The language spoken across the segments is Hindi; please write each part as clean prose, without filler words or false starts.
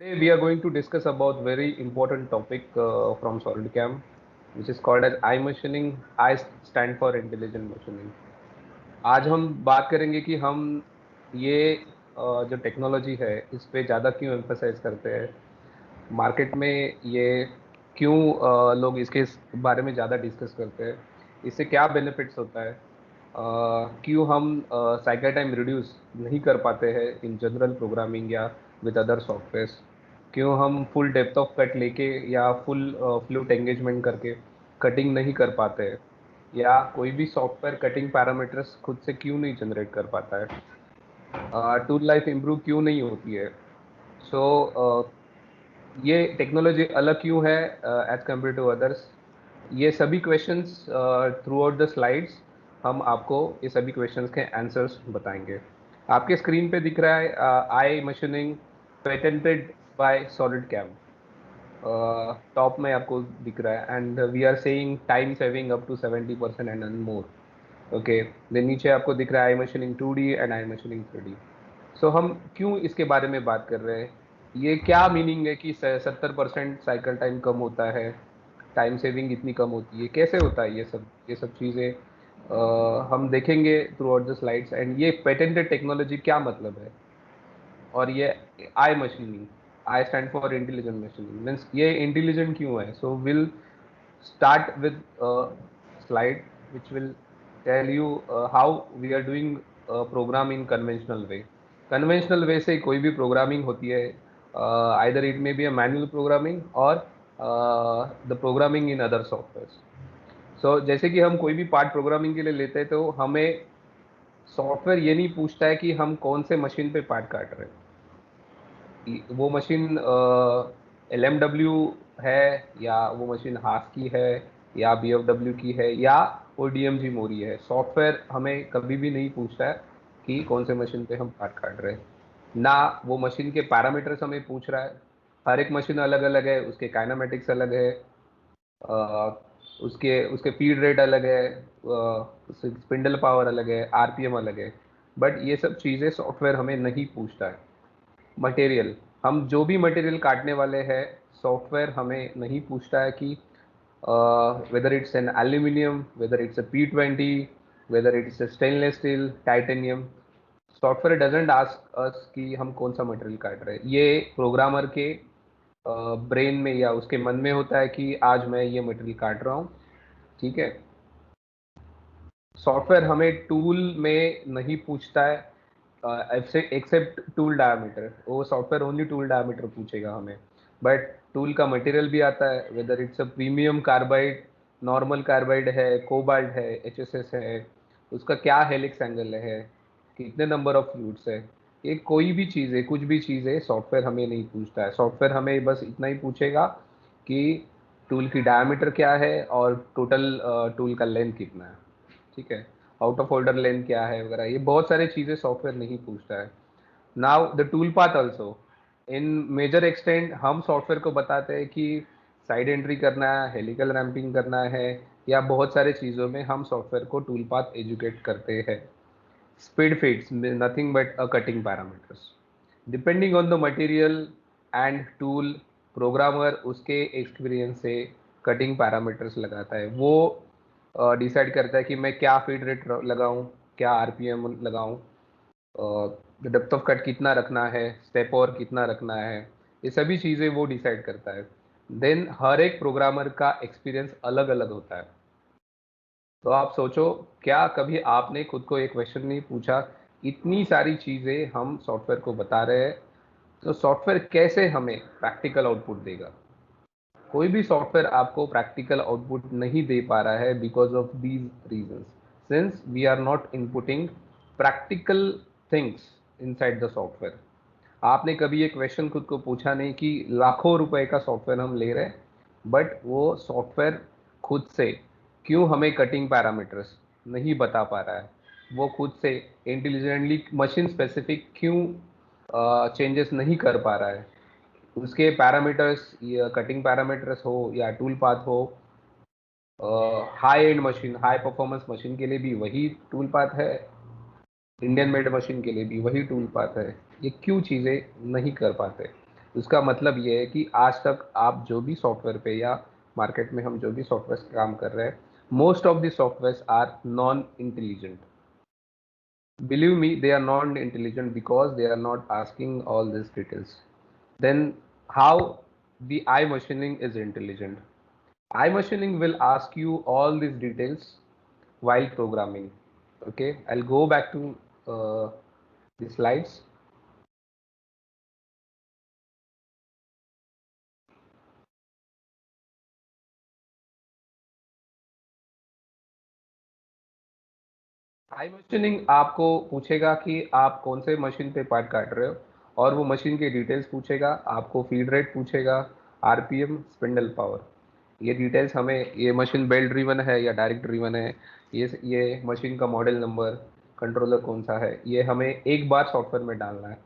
Today we are going to discuss about very important topic from SolidCam, which is called as I machining. I stand for intelligent machining. आज हम बात करेंगे कि हम ये जो टेक्नोलॉजी है इस पे ज़्यादा क्यों एम्फसाइज करते हैं, मार्केट में ये क्यों लोग इसके बारे में ज़्यादा डिस्कस करते हैं, इससे क्या बेनिफिट्स होता है, क्यों हम साइकिल टाइम रिड्यूस नहीं कर पाते हैं इन जनरल प्रोग्रामिंग या विद अदर सॉफ्टवेयर्स, क्यों हम फुल डेप्थ ऑफ कट लेके या फुल फ्लूट एंगेजमेंट करके कटिंग नहीं कर पाते हैं, या कोई भी सॉफ्टवेयर कटिंग पैरामीटर्स खुद से क्यों नहीं जनरेट कर पाता है, टूल लाइफ इम्प्रूव क्यों नहीं होती है। सो ये टेक्नोलॉजी अलग क्यों है एज कम्पेयर टू अदर्स, ये सभी questions through out the slides हम आपको ये सभी क्वेश्चंस के आंसर्स बताएंगे। आपके स्क्रीन पे दिख रहा है iMachining patented by SolidCAM, top में आपको दिख रहा है, and we are saying time saving up to 70% and more. Okay, then नीचे आपको दिख रहा है iMachining 2D and iMachining 3D। So हम क्यों इसके बारे में बात कर रहे हैं, ये क्या मीनिंग है कि 70% साइकिल टाइम कम होता है, टाइम सेविंग इतनी कम होती है, कैसे होता है ये सब चीज़ें हम देखेंगे throughout the slides. And ये पेटेंटेड टेक्नोलॉजी क्या मतलब है, और ये iMachining, I stand for intelligent machining means ये इंटेलिजेंट क्यों है। So will start with a slide which will tell you how we are doing program in conventional way. Conventional way से कोई भी प्रोग्रामिंग होती है, either it may be a manual programming or the programming in other softwares. So जैसे कि हम कोई भी पार्ट प्रोग्रामिंग के लिए लेते हैं तो हमें सॉफ्टवेयर ये नहीं पूछता है कि हम कौन से मशीन पे पार्ट काट रहे हैं, वो मशीन LMW है या वो मशीन हाथ की है या BFW की है या वो DMG मोरी है। सॉफ्टवेयर हमें कभी भी नहीं पूछता है कि कौन से मशीन पे हम पार्ट काट रहे हैं, ना वो मशीन के पैरामीटर्स हमें पूछ रहा है। हर एक मशीन अलग अलग है, उसके काइनेमेटिक्स अलग है, उसके उसके फीड रेट अलग है, स्पिंडल पावर अलग है, RPM अलग है। बट ये सब चीज़ें सॉफ्टवेयर हमें नहीं पूछता है। मटेरियल, हम जो भी मटेरियल काटने वाले हैं सॉफ्टवेयर हमें नहीं पूछता है कि whether it's an aluminium, whether it's a P20, whether it's a stainless steel, titanium. Software doesn't ask us कि हम कौन सा मटेरियल काट रहे हैं। ये प्रोग्रामर के ब्रेन में या उसके मन में होता है कि आज मैं ये मटेरियल काट रहा हूँ, ठीक है। सॉफ्टवेयर हमें टूल में नहीं पूछता है एक्सेप्ट टूल डायमीटर, वो सॉफ्टवेयर ओनली टूल डायमीटर पूछेगा हमें। बट टूल का मटेरियल भी आता है, whether it's a premium carbide, normal carbide है, कोबाल्ट है, HSS है, उसका क्या हेलिक्स एंगल है, कितने नंबर ऑफ फ्लूइड्स है, ये कोई भी चीज़ है, कुछ भी चीज़ है, सॉफ्टवेयर हमें नहीं पूछता है। सॉफ्टवेयर हमें बस इतना ही पूछेगा कि टूल की डायमीटर क्या है और टोटल टूल का लेंथ कितना है, ठीक है, आउट ऑफ ऑर्डर लेंथ क्या है वगैरह, ये बहुत सारी चीज़ें सॉफ्टवेयर नहीं पूछता है। Now the tool path also, in major extent हम सॉफ्टवेयर को बताते हैं कि साइड एंट्री करना है, हेलिकल रैंपिंग करना है, या बहुत सारे चीज़ों में हम सॉफ्टवेयर को टूल पाथ एजुकेट करते हैं। Speed feeds nothing but a cutting parameters, depending on the material and tool, programmer उसके एक्सपीरियंस से कटिंग पैरामीटर्स लगाता है। वो डिसाइड करता है कि मैं क्या फीड रेट लगाऊं, क्या RPM लगाऊं, डेप्थ ऑफ कट कितना रखना है, स्टेप और कितना रखना है, ये सभी चीज़ें वो डिसाइड करता है। देन हर एक प्रोग्रामर का एक्सपीरियंस अलग अलग होता है। तो आप सोचो, क्या कभी आपने खुद को एक क्वेश्चन नहीं पूछा, इतनी सारी चीज़ें हम सॉफ्टवेयर को बता रहे हैं, तो सॉफ्टवेयर कैसे हमें प्रैक्टिकल आउटपुट देगा। कोई भी सॉफ्टवेयर आपको प्रैक्टिकल आउटपुट नहीं दे पा रहा है because of these reasons, since we are not inputting practical things inside the software. आपने कभी ये क्वेश्चन खुद को पूछा नहीं कि लाखों रुपए का सॉफ्टवेयर हम ले रहे हैं, बट वो सॉफ्टवेयर खुद से क्यों हमें कटिंग पैरामीटर्स नहीं बता पा रहा है, वो खुद से इंटेलिजेंटली मशीन स्पेसिफिक क्यों चेंजेस नहीं कर पा रहा है। उसके पैरामीटर्स, या कटिंग पैरामीटर्स हो या टूल पाथ हो, high and machine, high performance machine के लिए भी वही टूल पाथ है, इंडियन मेड मशीन के लिए भी वही टूल पाथ है, ये क्यों चीज़ें नहीं कर पाते। उसका मतलब ये है कि आज तक आप जो भी सॉफ्टवेयर पे या मार्केट में हम जो भी सॉफ्टवेयर काम कर रहे हैं, most of the software are non intelligent. Believe me, they are not intelligent because they are not asking all these details. Then how the eye machining is intelligent? Eye machining will ask you all these details while programming. Okay, I'll go back to the slides. I machining आपको पूछेगा कि आप कौन से मशीन पे पार्ट काट रहे हो, और वो मशीन के डिटेल्स पूछेगा, आपको फीड रेट पूछेगा, आरपीएम, स्पिंडल पावर, ये डिटेल्स हमें, ये मशीन बेल्ट ड्रिवन है या डायरेक्ट ड्रिवन है, ये मशीन का मॉडल नंबर, कंट्रोलर कौन सा है, ये हमें एक बार सॉफ्टवेयर में डालना है,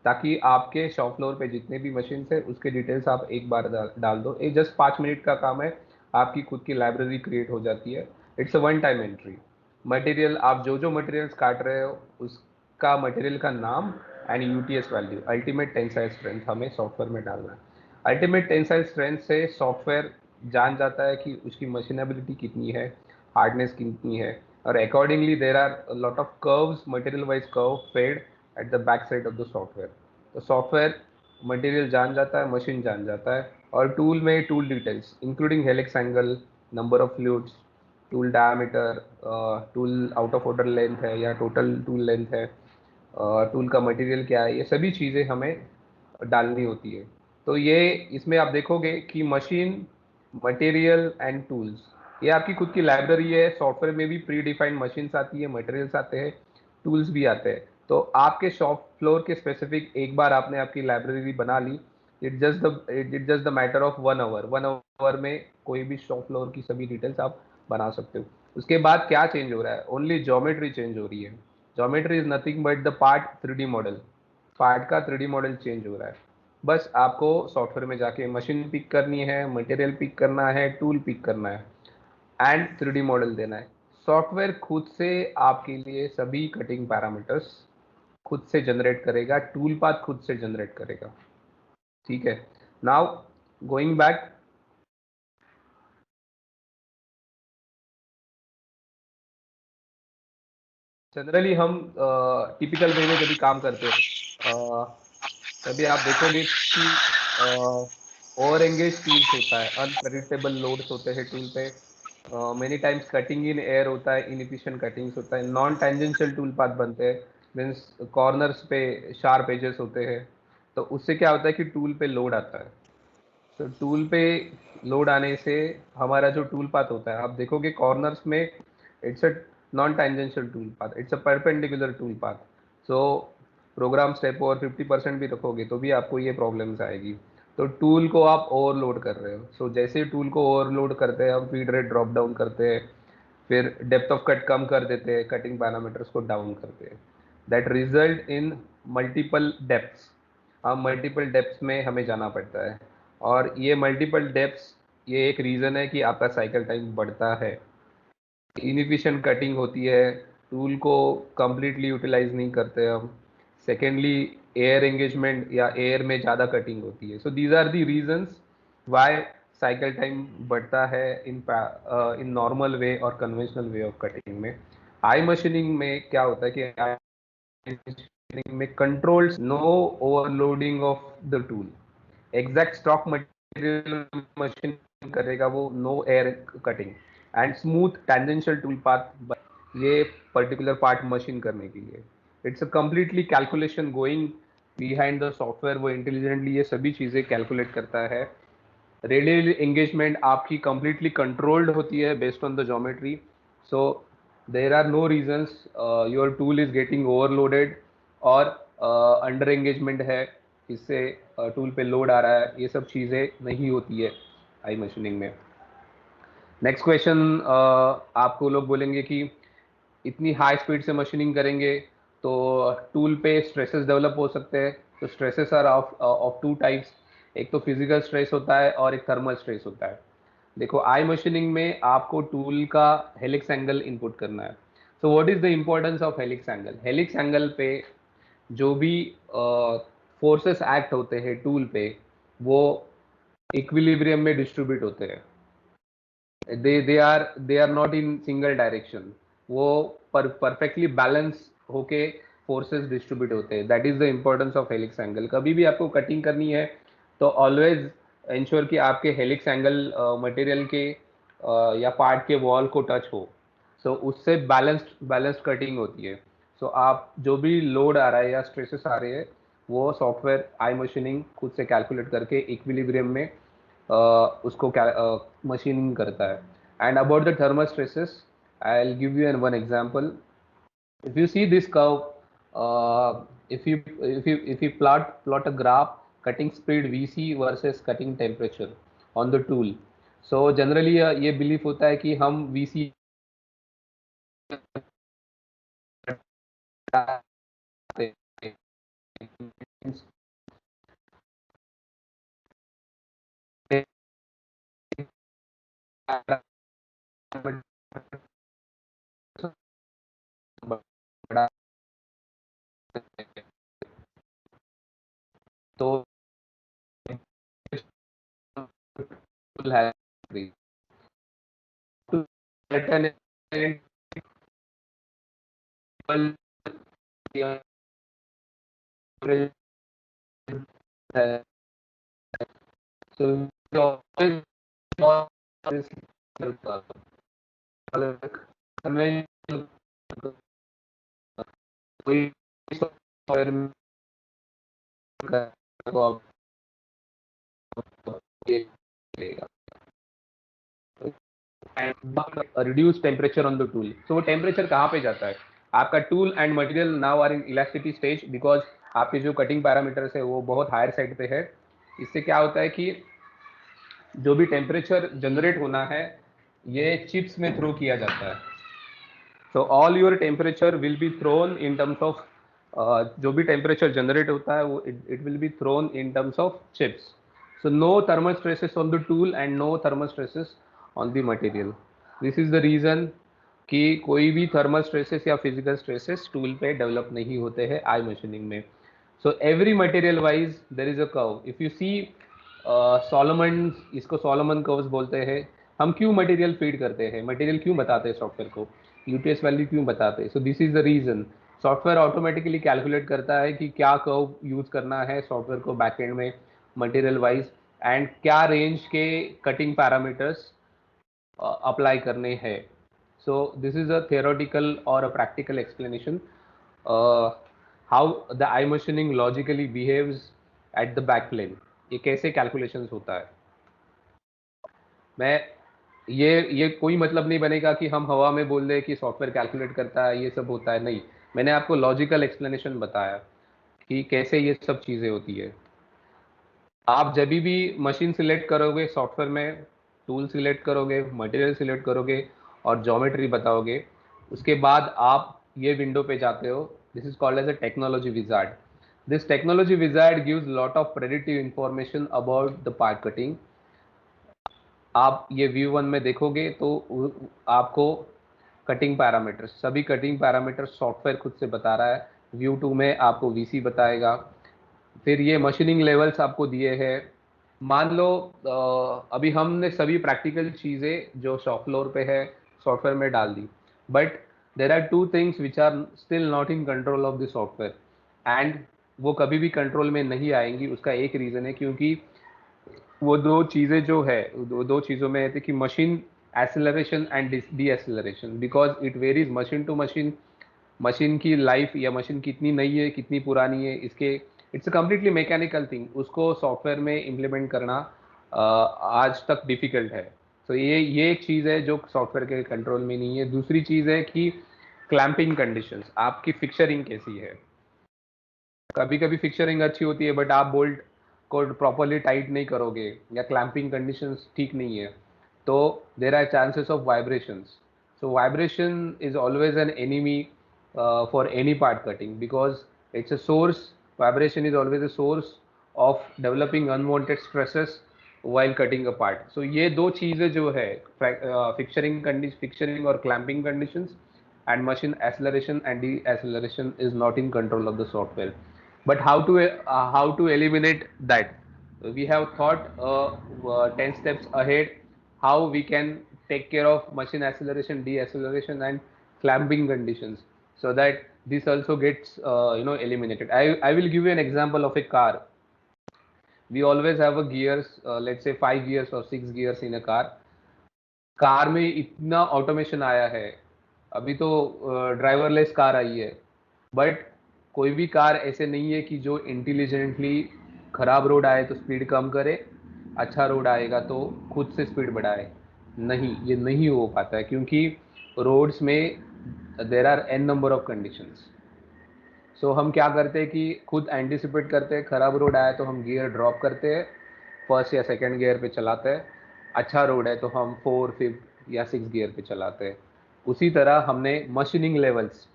ताकि आपके शॉप फ्लोर पे जितने भी मशीन है उसके डिटेल्स आप एक बार डाल दो. ये जस्ट 5 मिनट का काम है, आपकी खुद की लाइब्रेरी क्रिएट हो जाती है. It's a one time entry. Material, आप जो जो मटेरियल्स काट रहे हो उसका मटेरियल का नाम and UTS value, ultimate tensile strength, हमें सॉफ्टवेयर में डालना है. अल्टीमेट टेंसाइल स्ट्रेंथ से सॉफ्टवेयर जान जाता है कि उसकी मशीनेबिलिटी कितनी है, हार्डनेस कितनी है, और accordingly there are lot of curves, material wise curve fed at the back side of the software. तो सॉफ्टवेयर मटेरियल जान जाता है, मशीन जान जाता है, और टूल में tool details including helix angle, number of fluids, tool diameter, tool out of order length है या टोटल टूल लेंथ है, टूल का मटेरियल क्या है, ये सभी चीज़ें हमें डालनी होती है. तो ये, इसमें आप देखोगे कि मशीन, मटेरियल एंड टूल्स, ये आपकी खुद की लाइब्रेरी है. सॉफ्टवेयर में भी प्री डिफाइंड मशीन्स आती है, मटेरियल्स आते हैं, टूल्स भी आते हैं. तो आपके शॉप फ्लोर के स्पेसिफिक एक बार आपने आपकी लाइब्रेरी बना ली, it just the matter of 1 hour. 1 hour में कोई भी शॉप फ्लोर की सभी डिटेल्स आप बना सकते हो. उसके बाद क्या चेंज हो रहा है? ओनली ज्योमेट्री चेंज हो रही है. Geometry is nothing but the part 3D model. Part का 3D मॉडल चेंज हो रहा है. बस आपको सॉफ्टवेयर में जाके मशीन पिक करनी है, मटेरियल पिक करना है, टूल पिक करना है एंड 3D मॉडल देना है. सॉफ्टवेयर खुद से आपके लिए सभी कटिंग पैरामीटर्स खुद से जनरेट करेगा, टूल पाथ खुद से जनरेट करेगा. ठीक है. नाउ गोइंग बैक, जनरली हम टिपिकल वे में जब भी काम करते हैं, तभी आप देखोगे कि ओवर एंगेज टूल्स होता है, अनप्रेडिक्टेबल लोड्स होते हैं टूल पे, many times cutting in air होता है, इनएफिशिएंट कटिंग्स होता है, नॉन टेंजेंशियल टूल पाथ बनते हैं, मीन्स कॉर्नर्स पे शार्प एजेस होते हैं. तो उससे क्या होता है कि टूल पे लोड आता है. तो टूल पे लोड आने से हमारा जो टूल पाथ होता है, आप देखोगे कॉर्नर्स में, it's a non tangential tool path, it's a perpendicular tool path. So program step over 50% भी रखोगे तो भी आपको ये प्रॉब्लम्स आएगी. तो टूल को आप ओवरलोड कर रहे हो. सो जैसे टूल को ओवरलोड करते हैं, हम फीड रेट ड्रॉप डाउन करते हैं, फिर डेप्थ ऑफ कट कम कर देते हैं, कटिंग पैरामीटर्स को डाउन करते हैं. That result in multiple depths. हम मल्टीपल डेप्थ्स में हमें जाना पड़ता है, और ये मल्टीपल डेप्थ्स, ये एक रीज़न है कि आपका साइकिल टाइम बढ़ता है. इनएफिशिएंट कटिंग होती है, टूल को कंप्लीटली यूटिलाइज नहीं करते हम. सेकेंडली, एयर एंगेजमेंट या एयर में ज़्यादा कटिंग होती है. So these are the reasons why cycle time बढ़ता है इन नॉर्मल वे और कन्वेंशनल वे ऑफ कटिंग में. आई मशीनिंग में क्या होता है कि आई मशीनिंग में controls no overloading of the tool. Exact stock material machine करेगा वो, no air cutting and smooth tangential tool path, ये पर्टिकुलर पार्ट मशीन करने के लिए. It's a completely calculation going behind the software. वो इंटेलिजेंटली ये सभी चीज़ें कैलकुलेट करता है. रेडियल एंगेजमेंट आपकी कंप्लीटली कंट्रोल्ड होती है based on the geometry. So there are no reasons your tool is getting overloaded और अंडर एंगेजमेंट है, इससे टूल पे लोड आ रहा है, ये सब चीज़ें नहीं होती है आई मशीनिंग में. नेक्स्ट क्वेश्चन, आपको लोग बोलेंगे कि इतनी हाई स्पीड से मशीनिंग करेंगे तो टूल पे स्ट्रेसेस डेवलप हो सकते हैं. तो stresses are of two types. एक तो फिजिकल स्ट्रेस होता है और एक थर्मल स्ट्रेस होता है. देखो, आई मशीनिंग में आपको टूल का हेलिक्स एंगल इनपुट करना है. So what is the importance of helix angle? Helix angle पे जो भी फोर्सेस एक्ट होते हैं टूल पे, वो इक्विलिब्रियम में डिस्ट्रीब्यूट होते हैं। They are not in single direction, वो परफेक्टली बैलेंस होके फोर्सेस डिस्ट्रीब्यूट होते हैं। That is the importance of helix angle. कभी भी आपको कटिंग करनी है तो ऑलवेज इंश्योर कि आपके हेलिक्स एंगल मटेरियल के या पार्ट के वॉल को टच हो। सो उससे बैलेंस्ड कटिंग होती है। सो आप जो भी लोड आ रहा है या स्ट्रेसेस आ रहे हैं, वो सॉफ्टवेयर आई मशीनिंग खुद से कैलकुलेट करके इक्विलिब्रियम में उसको मशीनिंग करता है। And about the thermal stresses, I will give you an one example. If you see this curve, if you plot a graph cutting speed VC versus cutting temperature on the tool, so generally ये बिलीफ होता है कि हम VC बढ़ा, तो है to certain level है। So we always want this हमें कोई सॉफ्टवेयर में reduce temperature on the tool. तो वो टेम्परेचर कहाँ पे जाता है? आपका tool and material now are in elasticity stage, because आपके जो कटिंग पैरामीटर्स है वो बहुत हायर साइड पे है। इससे क्या होता है कि जो भी टेम्परेचर जनरेट होना है ये चिप्स में थ्रो किया जाता है। So all your temperature will be thrown in terms of, जो भी टेम्परेचर जनरेट होता है वो it will be thrown in terms of chips. So no thermal stresses on the tool and no thermal stresses on the material. This is the reason कि कोई भी थर्मल स्ट्रेसेस या फिजिकल स्ट्रेसेस टूल पे डेवलप नहीं होते हैं आई मशीनिंग में। So every material wise there is a curve. If you see Solomon, इसको सॉलोमन कर्व्स बोलते हैं। हम क्यों मटेरियल फीड करते हैं, मटेरियल क्यों बताते हैं सॉफ्टवेयर को, यूटीएस वैल्यू क्यों बताते हैं? So this is the reason. Software automatically calculate करता है कि क्या कर्व यूज करना है सॉफ्टवेयर को बैकएंड में मटेरियल वाइज, एंड क्या रेंज के कटिंग पैरामीटर्स अप्लाई करने हैं। So this is a theoretical और a practical explanation how the I machining logically behaves eight the back plane. ये कैसे कैलकुलेशंस होता है। मैं ये कोई मतलब नहीं बनेगा कि हम हवा में बोल दें कि सॉफ्टवेयर कैलकुलेट करता है ये सब होता है, नहीं। मैंने आपको लॉजिकल एक्सप्लेनेशन बताया कि कैसे ये सब चीज़ें होती है। आप जब भी मशीन सिलेक्ट करोगे सॉफ्टवेयर में, टूल सिलेक्ट करोगे, मटेरियल सिलेक्ट करोगे और ज्योमेट्री बताओगे, उसके बाद आप ये विंडो पे जाते हो। This is called as a technology wizard. This technology wizard gives lot of predictive information about the part cutting. आप ये व्यू वन में देखोगे तो आपको कटिंग पैरामीटर्स, सभी कटिंग पैरामीटर्स सॉफ्टवेयर खुद से बता रहा है। व्यू टू में आपको वीसी बताएगा। फिर ये मशीनिंग लेवल्स आपको दिए हैं। मान लो अभी हमने सभी प्रैक्टिकल चीज़ें जो शॉप फ्लोर पे है सॉफ्टवेयर में डाल दी, but there are two things which are still not in control of the software, and वो कभी भी कंट्रोल में नहीं आएंगी। उसका एक रीज़न है क्योंकि वो दो चीज़ें जो है, दो चीज़ों में है कि machine acceleration and deceleration, because it varies machine to machine. Machine की लाइफ या मशीन कितनी नई है कितनी पुरानी है, इसके it's a completely mechanical thing. उसको सॉफ्टवेयर में इम्प्लीमेंट करना आज तक डिफिकल्ट है। तो ये एक चीज़ है जो सॉफ्टवेयर के कंट्रोल में नहीं है। दूसरी चीज़ है कि क्लैंपिंग कंडीशंस, आपकी फिक्चरिंग कैसी है। कभी कभी फिक्चरिंग अच्छी होती है बट आप बोल्ट को प्रॉपरली टाइट नहीं करोगे या क्लैंपिंग कंडीशंस ठीक नहीं है, तो there are chances of vibrations. So vibration is always an enemy for any part cutting, because it's a source, vibration is always a source of developing unwanted stresses while cutting a part. So ये दो चीज़ें जो है, फिक्चरिंग और clamping conditions, and machine acceleration and deceleration is not in control of the software. But how to eliminate that? We have thought 10 steps ahead how we can take care of machine acceleration, deceleration, and clamping conditions, so that this also gets eliminated. I will give you an example of a car. We always have a gears, let's say 5 gears or 6 gears in a car. Car में इतना ऑटोमेशन आया है, अभी तो ड्राइवरलेस कार आई है, बट कोई भी कार ऐसे नहीं है कि जो इंटेलिजेंटली खराब रोड आए तो स्पीड कम करे, अच्छा रोड आएगा तो खुद से स्पीड बढ़ाए। नहीं, ये नहीं हो पाता है, क्योंकि रोड्स में there are an number of conditions. So हम क्या करते हैं कि खुद एंटिसिपेट करते हैं, खराब रोड आया तो हम गियर ड्रॉप करते हैं, फर्स्ट या सेकंड गियर पे चलाते हैं। अच्छा रोड है तो हम फोर फिफ्थ या सिक्स गियर पे चलाते हैं। उसी तरह हमने मशीनिंग लेवल्स,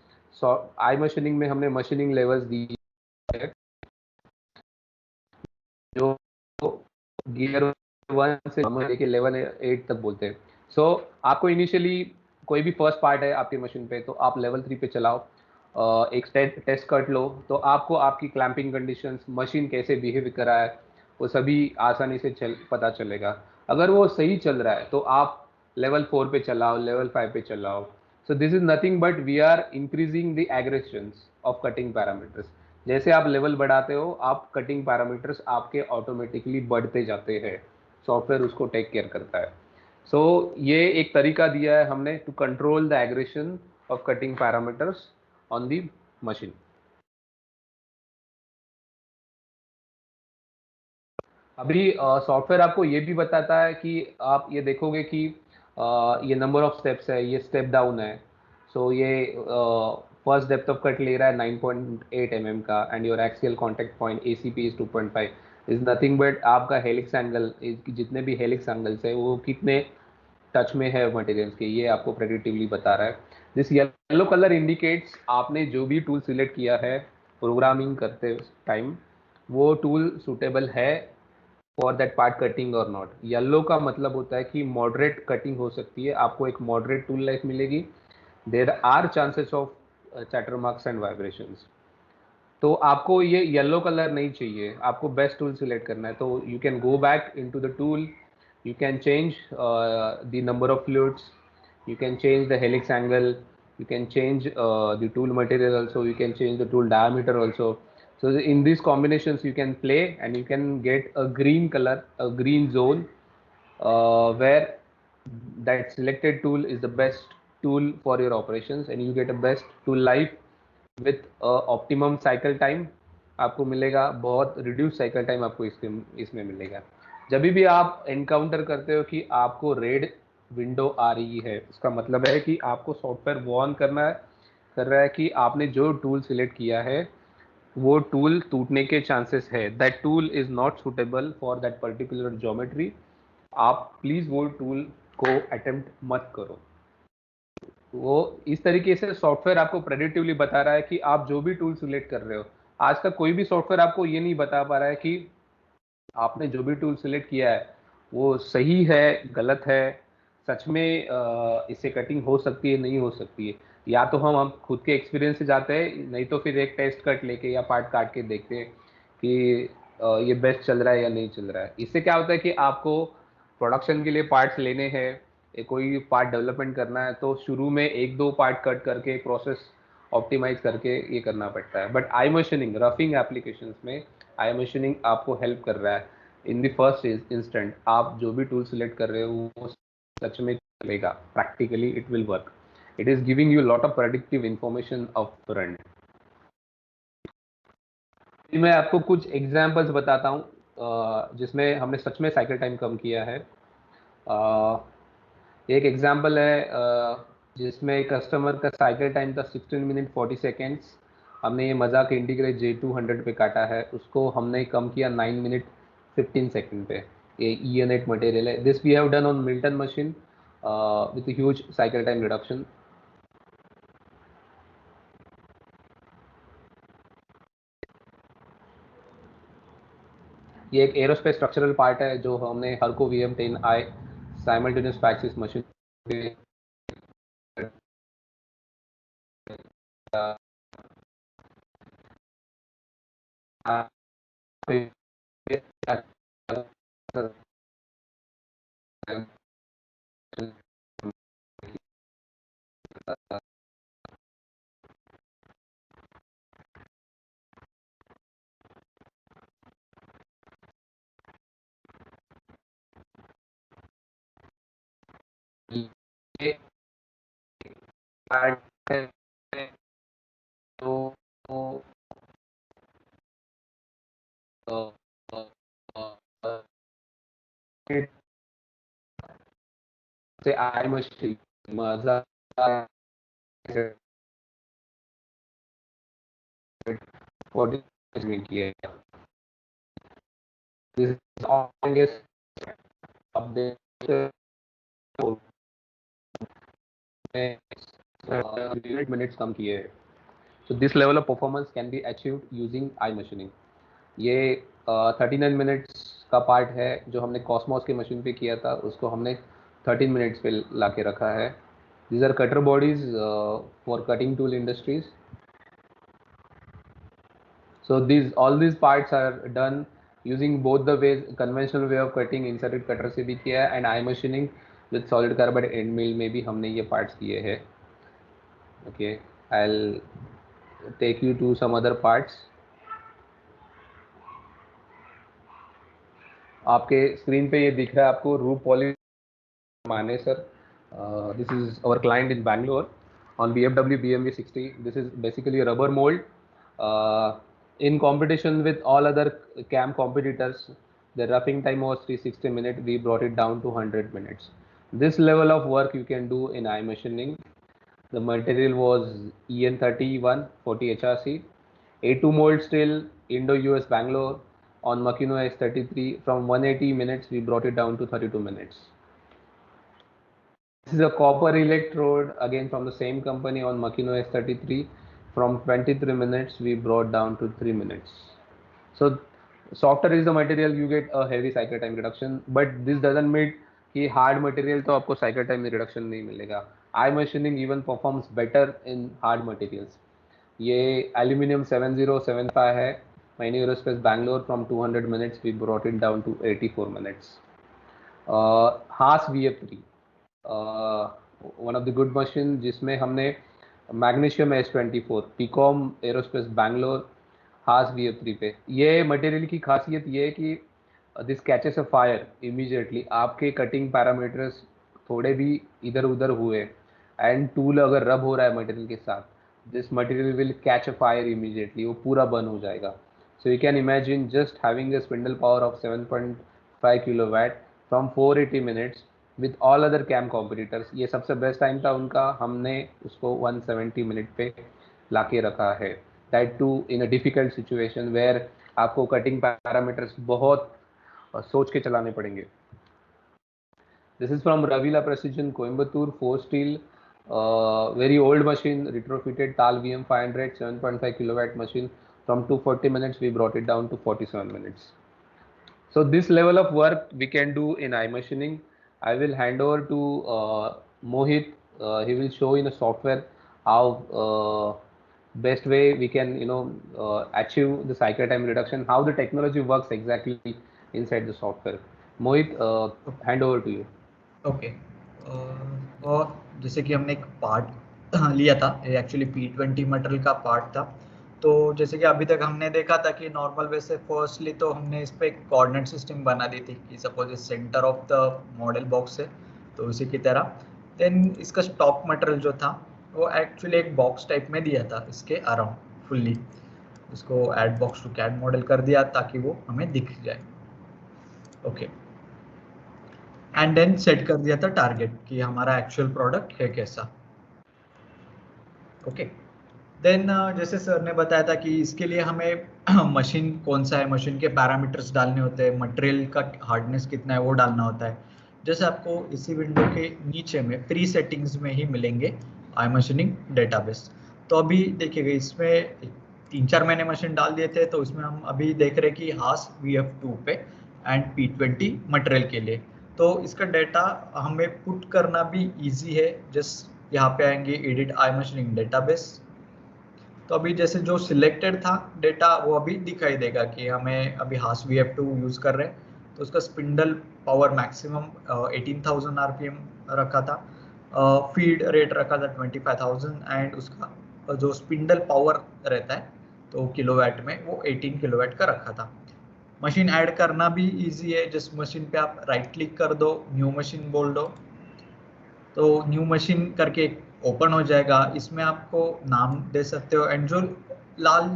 आई मशीनिंग में हमने मशीनिंग लेवल्स दी है, जो गियर 1 से हम लेके लेवल 8 तक बोलते हैं। सो आपको इनिशियली कोई भी फर्स्ट पार्ट है आपकी मशीन पे, तो आप लेवल 3 पे चलाओ, एक टेस्ट कट लो, तो आपको आपकी क्लैंपिंग कंडीशंस, मशीन कैसे बिहेव कर रहा है, वो सभी आसानी से पता चलेगा। अगर वो सही चल रहा है तो आप लेवल 4 पे चलाओ, लेवल 5 पे चलाओ। So this is nothing but we are increasing the aggressions of cutting parameters. जैसे आप लेवल बढ़ाते हो, आप कटिंग पैरामीटर्स आपके ऑटोमेटिकली बढ़ते जाते हैं, सॉफ्टवेयर उसको टेक केयर करता है। सो ये एक तरीका दिया है हमने to control the aggression of cutting parameters on the machine. अभी सॉफ्टवेयर आपको ये भी बताता है कि आप ये देखोगे कि ये नंबर ऑफ स्टेप्स है, ये स्टेप डाउन है। सो ये फर्स्ट डेप्थ ऑफ कट ले रहा है 9.8 mm का, and your axial contact point ACP is 2.5, is nothing but आपका हेलिक्स एंगल, जितने भी हेलिक्स एंगल्स है वो कितने टच में है मटेरियल्स के, ये आपको प्रेडिक्टिवली बता रहा है। दिस येलो कलर इंडिकेट्स आपने जो भी टूल सिलेक्ट किया है प्रोग्रामिंग करते टाइम, वो टूल सुटेबल है फॉर दैट पार्ट कटिंग और नॉट। येलो का मतलब होता है कि मॉडरेट कटिंग हो सकती है, आपको एक मॉडरेट टूल लाइफ मिलेगी। There are chances of chatter marks and vibrations. तो आपको ये येलो कलर नहीं चाहिए, आपको बेस्ट टूल सिलेक्ट करना है, तो you can go back into the tool, you can change the number of fluids, you can change the helix angle, you can change the tool material also, you can change the tool diameter also. So in these combinations you can play and you can get a green color, a green zone, where that selected tool is the best tool for your operations and you get a best tool life with optimum cycle time आपको मिलेगा, बहुत रिड्यूस साइकिल टाइम आपको इसमें मिलेगा। जब भी आप एनकाउंटर करते हो कि आपको रेड विंडो आ रही है, उसका मतलब है कि आपको सॉफ्टवेयर वार्न कर रहा है कि आपने जो टूल सिलेक्ट किया है वो टूल टूटने के चांसेस है, that tool is not suitable for that particular geometry. आप प्लीज वो टूल को अटेम्प्ट मत करो। वो इस तरीके से सॉफ्टवेयर आपको प्रेडिक्टिवली बता रहा है कि आप जो भी टूल सिलेक्ट कर रहे हो, आज तक कोई भी सॉफ्टवेयर आपको ये नहीं बता पा रहा है कि आपने जो भी टूल सिलेक्ट किया है वो सही है, गलत है, सच में इससे कटिंग हो सकती है, नहीं हो सकती है। या तो हम खुद के एक्सपीरियंस से जाते हैं, नहीं तो फिर एक टेस्ट कट लेके या पार्ट काट के देखते हैं कि ये बेस्ट चल रहा है या नहीं चल रहा है। इससे क्या होता है कि आपको प्रोडक्शन के लिए पार्ट्स लेने हैं, कोई पार्ट डेवलपमेंट करना है, तो शुरू में एक दो पार्ट कट करके प्रोसेस ऑप्टिमाइज करके ये करना पड़ता है। But I machining, roughing applications में आई मशीनिंग आपको हेल्प कर रहा है। इन द फर्स्ट इंस्टेंट आप जो भी टूल सिलेक्ट कर रहे हो वो सच में चलेगा, practically it will work. It is giving you lot of predictive information up front. मैं आपको कुछ एग्जांपल्स बताता हूँ जिसमें हमने सच में साइकिल टाइम कम किया है। एक एग्जांपल है जिसमें कस्टमर का साइकिल टाइम था 16 मिनट 40 सेकेंड्स। हमने ये मजाक इंटीग्रेट J200 पे काटा है, उसको हमने कम किया 9 मिनट 15 सेकेंड पे। ये ईएनेट मटेरियल है, this we have done on Milton machine with huge cycle time reduction. ये एक एरोस्पेस स्ट्रक्चरल पार्ट है जो हमने हरको VM10i साइमल्टेनियस पैक्सिस मशीन पे से आई मशीन माझा 40 में किया है। This is longest update में 100 minutes कम किए हैं। So this level of performance can be achieved using iMachining. ये 39 मिनट्स का पार्ट है जो हमने कॉस्मोस की मशीन पे किया था, उसको हमने 13 मिनट्स पे ला के रखा है। These are cutter bodies for cutting tool industries. So all these parts are done using both the ways, conventional way of cutting inserted cutter से भी किया है and iMachining with solid carbide end mill में भी हमने ये parts किए हैं। Okay, I'll take you to some other parts. आपके स्क्रीन पे ये दिख रहा है आपको रूप पॉली माने sir. This is our client in Bangalore on BMW BMW 60. This is basically a rubber mold. In competition with all other cam competitors, the roughing time was 360 minutes. We brought it down to 100 minutes. This level of work you can do in iMachining. The material was EN31 40 HRC. A2 mold steel, Indo-US Bangalore on Makino S33. From 180 minutes, we brought it down to 32 minutes. This is a copper electrode again from the same company on Makino S33. From 23 minutes, we brought down to 3 minutes. So softer is the material, you get a heavy cycle time reduction, but this doesn't mean कि hard material तो आपको cycle time reduction नहीं मिलेगा. iMachining even performs better in hard materials. ये aluminium 7075 है. Many Aerospace Bangalore from 200 minutes we brought it down to 84 minutes. Haas VF3 one of the good machine जिसमें हमने मैग्नीशियम S24 पीकॉम एरोस्पेस बैंगलोर हास VF3 पे। ये मटेरियल की खासियत ये है कि this catches a fire immediately. आपके कटिंग पैरामीटर्स थोड़े भी इधर उधर हुए एंड टूल अगर रब हो रहा है मटेरियल के साथ, this material will catch a fire immediately, वो पूरा बर्न हो जाएगा। So you can imagine just having a spindle power of 7.5 kilowatt from 480 minutes with all other CAM competitors. ये सबसे बेस्ट टाइम था उनका, हमने उसको 170 मिनट पे लाके रखा है। That too in a difficult situation where आपको कटिंग पैरामीटर्स बहुत सोच के चलाने पड़ेंगे। This is from Raveela precision Coimbatore 4 steel, very old machine, retrofitted TAL VM 500 7.5 kilowatt machine. From 240 minutes we brought it down to 47 minutes. So this level of work we can do in iMachining. I will hand over to Mohit. He will show in a software how best way we can achieve the cycle time reduction, how the technology works exactly inside the software. Mohit, hand over to you. Okay, और जैसे कि हमने एक पार्ट लिया था, ये एक्चुअली P20 मटेरियल का पार्ट था। तो जैसे कि अभी तक हमने देखा था कि नॉर्मल वे से फर्स्टली तो हमने इस पर एक कोऑर्डिनेट सिस्टम बना दी थी कि suppose centre of the model box है तो उसी की तरह। देन इसका स्टॉक मटेरियल जो था वो एक्चुअली एक बॉक्स टाइप में दिया था इसके अराउंड फुल्ली, इसको add box to CAD model कर दिया ताकि वो हमें दिख जाए। ओके, एंड देन सेट कर दिया था टारगेट कि हमारा एक्चुअल प्रोडक्ट है कैसा। ओके, देन जैसे सर ने बताया था कि इसके लिए हमें मशीन कौन सा है, मशीन के पैरामीटर्स डालने होते हैं, मटेरियल का हार्डनेस कितना है वो डालना होता है। जैसे आपको इसी विंडो के नीचे में प्री सेटिंग्स में ही मिलेंगे iMachining डेटाबेस। तो अभी देखिएगा इसमें 3-4 महीने मशीन डाल दिए थे, तो इसमें हम अभी देख रहे हैं कि हास VF2 पे एंड P20 मटेरियल के लिए। तो इसका डाटा हमें पुट करना भी इजी है। जस्ट यहाँ पे आएंगे एडिट iMachining डेटाबेस, तो अभी जैसे जो सिलेक्टेड था डेटा वो अभी दिखाई देगा कि हमें अभी हास VF2 यूज कर रहे हैं, तो उसका स्पिंडल पावर मैक्सिमम 18,000 आरपीएम रखा था, फीड रेट रखा था 25,000, एंड उसका जो स्पिंडल पावर रहता है तो किलोवाट में वो 18 किलोवाट का रखा था। मशीन ऐड करना भी इजी है, जिस मशीन पे आप राइट क्लिक कर दो, न्यू मशीन बोल दो, तो न्यू मशीन करके ओपन हो जाएगा। इसमें आपको नाम दे सकते हो, एंड जो लाल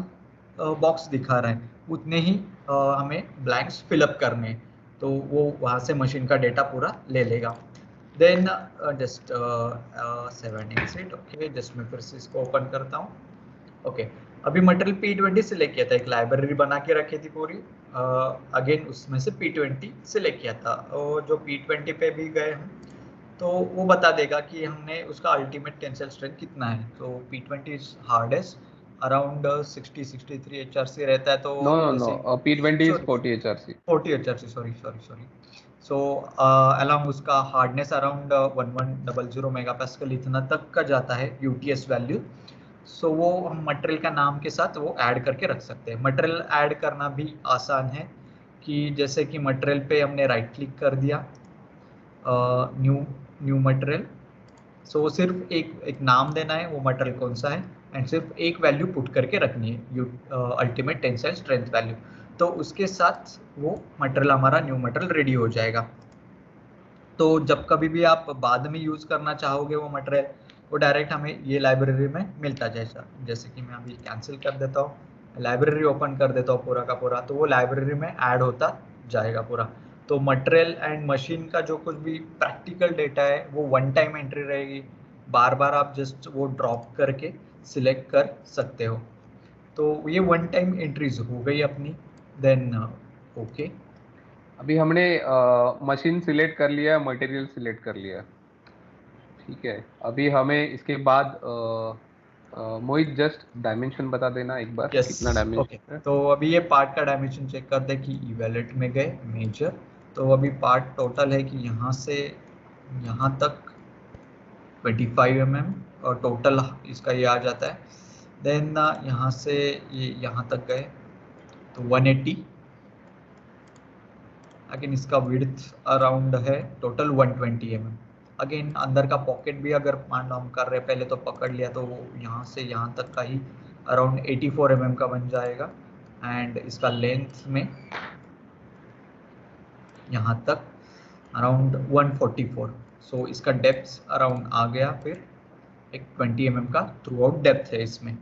बॉक्स दिखा रहा है उतने ही हमें ब्लैंक्स फिलअप करने हैं, तो वो वहाँ से मशीन का डेटा पूरा ले लेगा। Then just 7 exit, okay, just मैं फिर से इसको ओपन करता हूँ। ओके, अभी मटेरियल P20 सिलेक्ट किया था, एक लाइब्रेरी बना के रखी थी पूरी, अगेन उसमें से P20 सिलेक्ट किया था, और जो P20 पे भी गए हम तो वो बता देगा कि हमने उसका अल्टीमेट टेंसाइल स्ट्रेंथ कितना है। तो P20 is hardest, around 60-63 HRC रहता है, तो नो नो नो, जैसे P20 is sorry 40 HRC। 40 HRC, sorry sorry sorry. So along उसका हार्डनेस अराउंड 1100 मेगापास्कल इतना तक का जाता है UTS वैल्यू। सो वो हम मटेरियल का नाम के साथ वो ऐड करके रख सकते हैं। मटेरियल ऐड करना भी आसान है, कि जैसे कि मटेरियल पे हमने राइट क्लिक कर दिया, न्यू न्यू मटेरियल, सो सिर्फ एक नाम देना है, वो मटेरियल कौन सा है, एंड सिर्फ एक वैल्यू पुट करके रखनी है, अल्टीमेट टेंसाइल स्ट्रेंथ वैल्यू। तो उसके साथ वो मटेरियल हमारा न्यू मटेरियल रेडी हो जाएगा। तो जब कभी भी आप बाद में यूज करना चाहोगे वो मटेरियल, वो डायरेक्ट हमें ये लाइब्रेरी में मिलता जाएगा। जैसे कि मैं अभी कैंसिल कर देता हूँ, लाइब्रेरी ओपन कर देता हूँ पूरा का पूरा, तो वो लाइब्रेरी में ऐड होता जाएगा पूरा। तो मटेरियल एंड मशीन का जो कुछ भी प्रैक्टिकल डेटा है वो वन टाइम एंट्री रहेगी, बार बार आप जस्ट वो ड्रॉप करके सिलेक्ट कर सकते हो। तो ये वन टाइम एंट्रीज हो गई अपनी। देन ओके, अभी हमने मशीन सिलेक्ट कर लिया, मटेरियल सिलेक्ट कर लिया, ठीक है। अभी हमें इसके बाद मोहित जस्ट डायमेंशन बता देना एक बार, यस, कितना ओके। डायमेंशन है। तो अभी ये पार्ट का डायमेंशन चेक करते हैं कि इवैलेट में गए मेजर, तो अभी पार्ट टोटल है कि यहाँ से यहाँ तक 25 mm, और टोटल इसका ये आ जाता है। देन यहाँ से ये यहाँ तक गए तो 180। अगेन इसका विड्थ अराउंड है टोटल 120 mm। अगेन अंदर का पॉकेट भी अगर मान लो हम कर रहे पहले तो पकड़ लिया, तो वो यहाँ से यहाँ तक का ही अराउंड 84 mm का बन जाएगा। एंड इसका लेंथ में यहाँ तक अराउंड 144। सो इसका डेप्थ अराउंड आ गया, फिर एक 20 mm का थ्रू आउट डेप्थ है इसमें।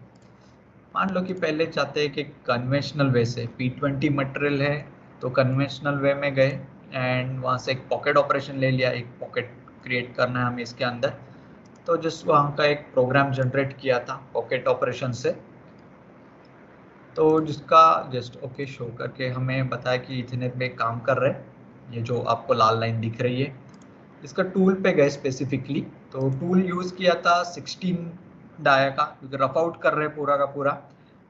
मान लो कि पहले चाहते हैं कि कन्वेंशनल वे से P20 मटेरियल है, तो कन्वेंशनल वे में गए एंड वहाँ से एक पॉकेट ऑपरेशन ले लिया, एक पॉकेट क्रिएट करना है हमें इसके अंदर। तो जस्ट वहाँ का एक प्रोग्राम जनरेट किया था पॉकेट ऑपरेशन से, तो जिसका जस्ट ओके शो करके हमें बताया कि इथरनेट में काम कर रहे हैं। ये जो आपको लाल लाइन दिख रही है, इसका टूल पे गए स्पेसिफिकली, तो टूल यूज किया था 16 डाया का, क्योंकि रफ आउट कर रहे हैं पूरा का पूरा।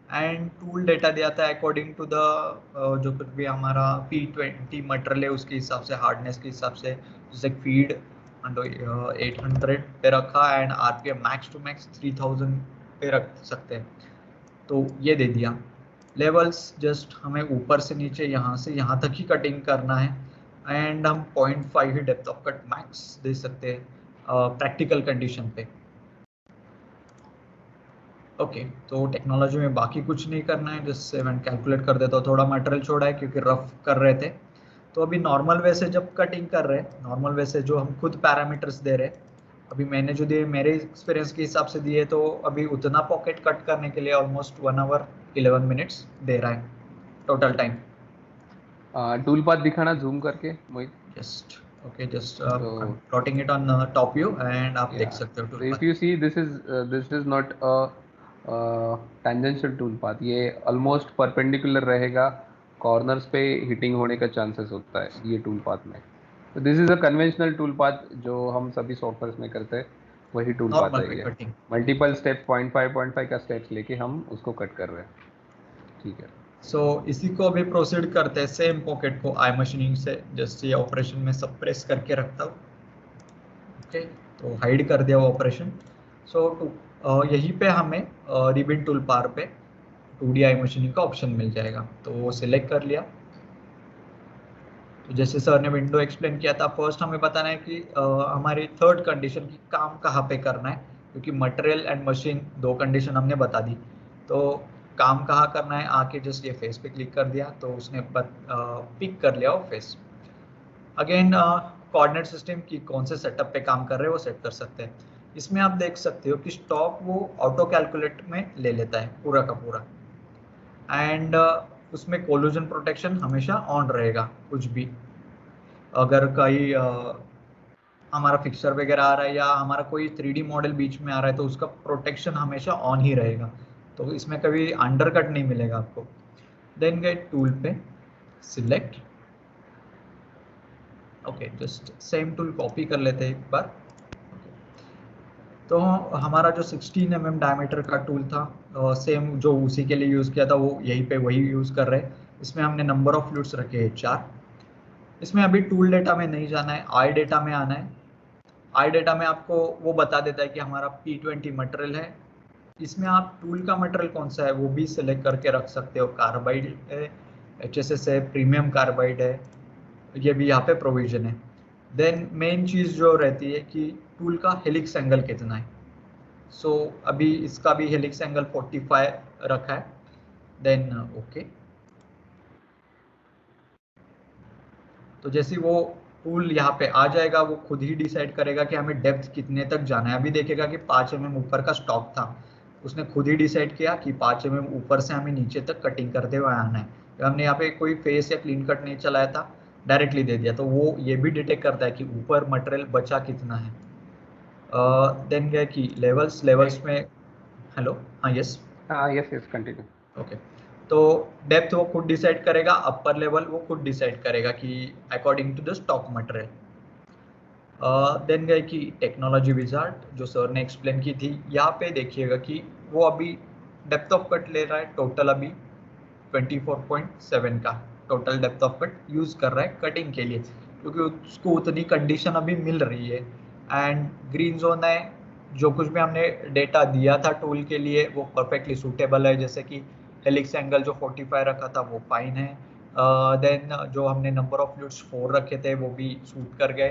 एंड टूल डेटा दिया था अकॉर्डिंग टू द जो कुछ भी हमारा P20 मटेरियल है उसके हिसाब से, हार्डनेस के हिसाब से। जैसे फीड 800 पे रखा, and RPM max to max 3000 पे रख सकते हैं, तो ये दे दिया। लेवल्स जस्ट हमें ऊपर से नीचे यहाँ से यहाँ तक ही कटिंग करना है, एंड हम 0.5 ही डेप्थ ऑफ कट मैक्स दे सकते हैं प्रैक्टिकल कंडीशन पे। ओके, तो टेक्नोलॉजी में बाकी कुछ नहीं करना है, जिससे मैं कैलकुलेट कर देता हूँ। थोड़ा मटेरियल छोड़ा है क्योंकि रफ कर रहे थे। तो अभी नॉर्मल वे से जब कटिंग कर रहे हैं, नॉर्मल वे से जो हम खुद पैरामीटर्स दे रहे हैं, अभी मैंने जो दिए मेरे एक्सपीरियंस के हिसाब से दिए, तो अभी उतना पॉकेट कट करने के लिए ऑलमोस्ट 1 hour 11 minutes दे रहा है टोटल टाइम। टूल पाथ दिखाना जूम करके मोहित। जस्ट ओके, जस्ट तो plotting it on top view, and आप देख yeah, सकते हो so tool if path. you see this is not a tangential tool path, ये almost perpendicular रहेगा, कॉर्नर्स पे हिटिंग होने का चांसेस होता है ये टूल पाथ में। तो this is a conventional tool path जो हम सभी सॉफ्टवेयर में करते हैं, वही टूल पाथ नॉर्मल है पे ये। कटिंग। मल्टीपल स्टेप 0.5 का स्टेप्स लेके हम उसको कट कर रहे हैं, ठीक है। सो इसी को अभी प्रोसीड करते हैं, सेम पॉकेट को आई मशीनिंग से जस्ट ये ऑपरेशन में सब प्रेस करके रखता हूँ। ओके, तो हाइड कर दिया वो ऑपरेशन। सो टू यहीं पे हमें रिबन टूल बार पे 2D आई मशीनिंग का ऑप्शन मिल जाएगा, तो वो सिलेक्ट कर लिया। तो जैसे सर ने विंडो एक्सप्लेन किया था, फर्स्ट हमें बताना है कि हमारी थर्ड कंडीशन की काम कहाँ पे करना है, क्योंकि मटेरियल एंड मशीन दो कंडीशन हमने बता दी। तो काम कहाँ करना है, आके जस्ट ये फेस पे क्लिक कर दिया तो उसने पिक कर लिया वो फेस। अगेन कोऑर्डिनेट सिस्टम की कौन से सेटअप पे काम कर रहे हैं वो सेट कर सकते हैं। इसमें आप देख सकते हो कि स्टॉक वो ऑटो कैलकुलेट में ले लेता है पूरा का पूरा, एंड उसमें कोलिजन प्रोटेक्शन हमेशा ऑन रहेगा। कुछ भी अगर कहीं हमारा फिक्सर वगैरह आ रहा है या हमारा कोई 3D मॉडल बीच में आ रहा है तो उसका प्रोटेक्शन हमेशा ऑन ही रहेगा, तो इसमें कभी अंडरकट नहीं मिलेगा आपको। देन गए टूल पे, select, okay just same tool copy कर लेते हैं एक बार। तो हमारा जो 16 mm डायमीटर का टूल था, सेम जो उसी के लिए यूज़ किया था वो यहीं पे वही यूज़ कर रहे हैं। इसमें हमने नंबर ऑफ फ्लूइड्स रखे हैं 4। इसमें अभी टूल डेटा में नहीं जाना है, आई डेटा में आना है। आई डेटा में आपको वो बता देता है कि हमारा P20 मटेरियल है। इसमें आप टूल का मटेरियल कौन सा है वो भी सिलेक्ट करके रख सकते हो। कार्बाइड है, HSS है, प्रीमियम कार्बाइड है, ये भी यहाँ पे प्रोविजन है। देन मेन चीज़ जो रहती है कि टूल का हेलिक्स एंगल कितना है। सो अभी इसका भी हेलिक्स एंगल 45 रखा है। Then okay. तो जैसे वो टूल यहाँ पे आ जाएगा वो खुद ही डिसाइड करेगा कि हमें डेप्थ कितने तक जाना है। अभी देखेगा कि 5 mm ऊपर का स्टॉक था, उसने खुद ही डिसाइड किया कि 5 mm ऊपर से हमें नीचे तक कटिंग करते हुए आना है। तो हमने यहाँ पे कोई फेस या क्लीन कट नहीं चलाया था, डायरेक्टली दे दिया, तो वो ये भी डिटेक्ट करता है कि ऊपर मटेरियल बचा कितना है। देन गया कि लेवल्स, लेवल्स में हेलो, हाँ यस, हाँ, यस यस, कंटिन्यू। ओके। तो डेप्थ वो खुद डिसाइड करेगा, अपर लेवल वो खुद डिसाइड करेगा कि according to the stock material. Then गए कि टेक्नोलॉजी विजार्ड जो सर ने एक्सप्लेन की थी, यहाँ पे देखिएगा कि वो अभी डेप्थ ऑफ कट ले रहा है टोटल अभी 24.7 का total depth of cut use कर रहा है कटिंग के लिए, क्योंकि उसको उतनी कंडीशन अभी मिल रही है। एंड ग्रीन जोन है, जो कुछ भी हमने डेटा दिया था टूल के लिए वो परफेक्टली सूटेबल है, जैसे कि हेलिक्स एंगल जो 45 रखा था वो फाइन है। देन जो हमने नंबर ऑफ फ्लूइड्स 4 रखे थे वो भी सूट कर गए।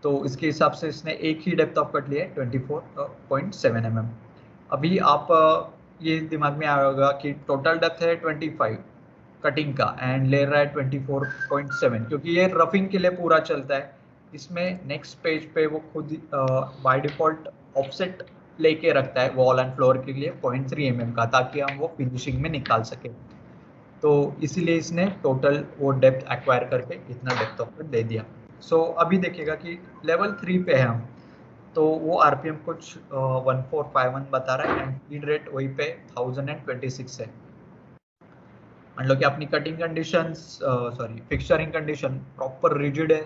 तो इसके हिसाब से इसने एक ही डेप्थ ऑफ कट लिया है 24.7 mm। अभी आप ये दिमाग में आया होगा कि टोटल डेप्थ है 25 कटिंग का एंड ले रहा है 24.7, क्योंकि ये रफिंग के लिए पूरा चलता है। इसमें नेक्स्ट पेज पे वो खुद बाय डिफॉल्ट ऑफसेट लेके रखता है वॉल एंड फ्लोर के लिए 0.3 mm का, ताकि हम वो फिनिशिंग में निकाल सके। तो इसीलिए इसने टोटल वो डेप्थ एक्वायर करके इतना डेप्थ ऑफ कट दे दिया। सो अभी देखिएगा कि लेवल 3 पे है हम, तो वो आरपीएम कुछ 1451 बता रहा है एंड फीड रेट वही पे 1026 है। मान लो कि अपनी cutting condition, sorry fixturing condition proper rigid है,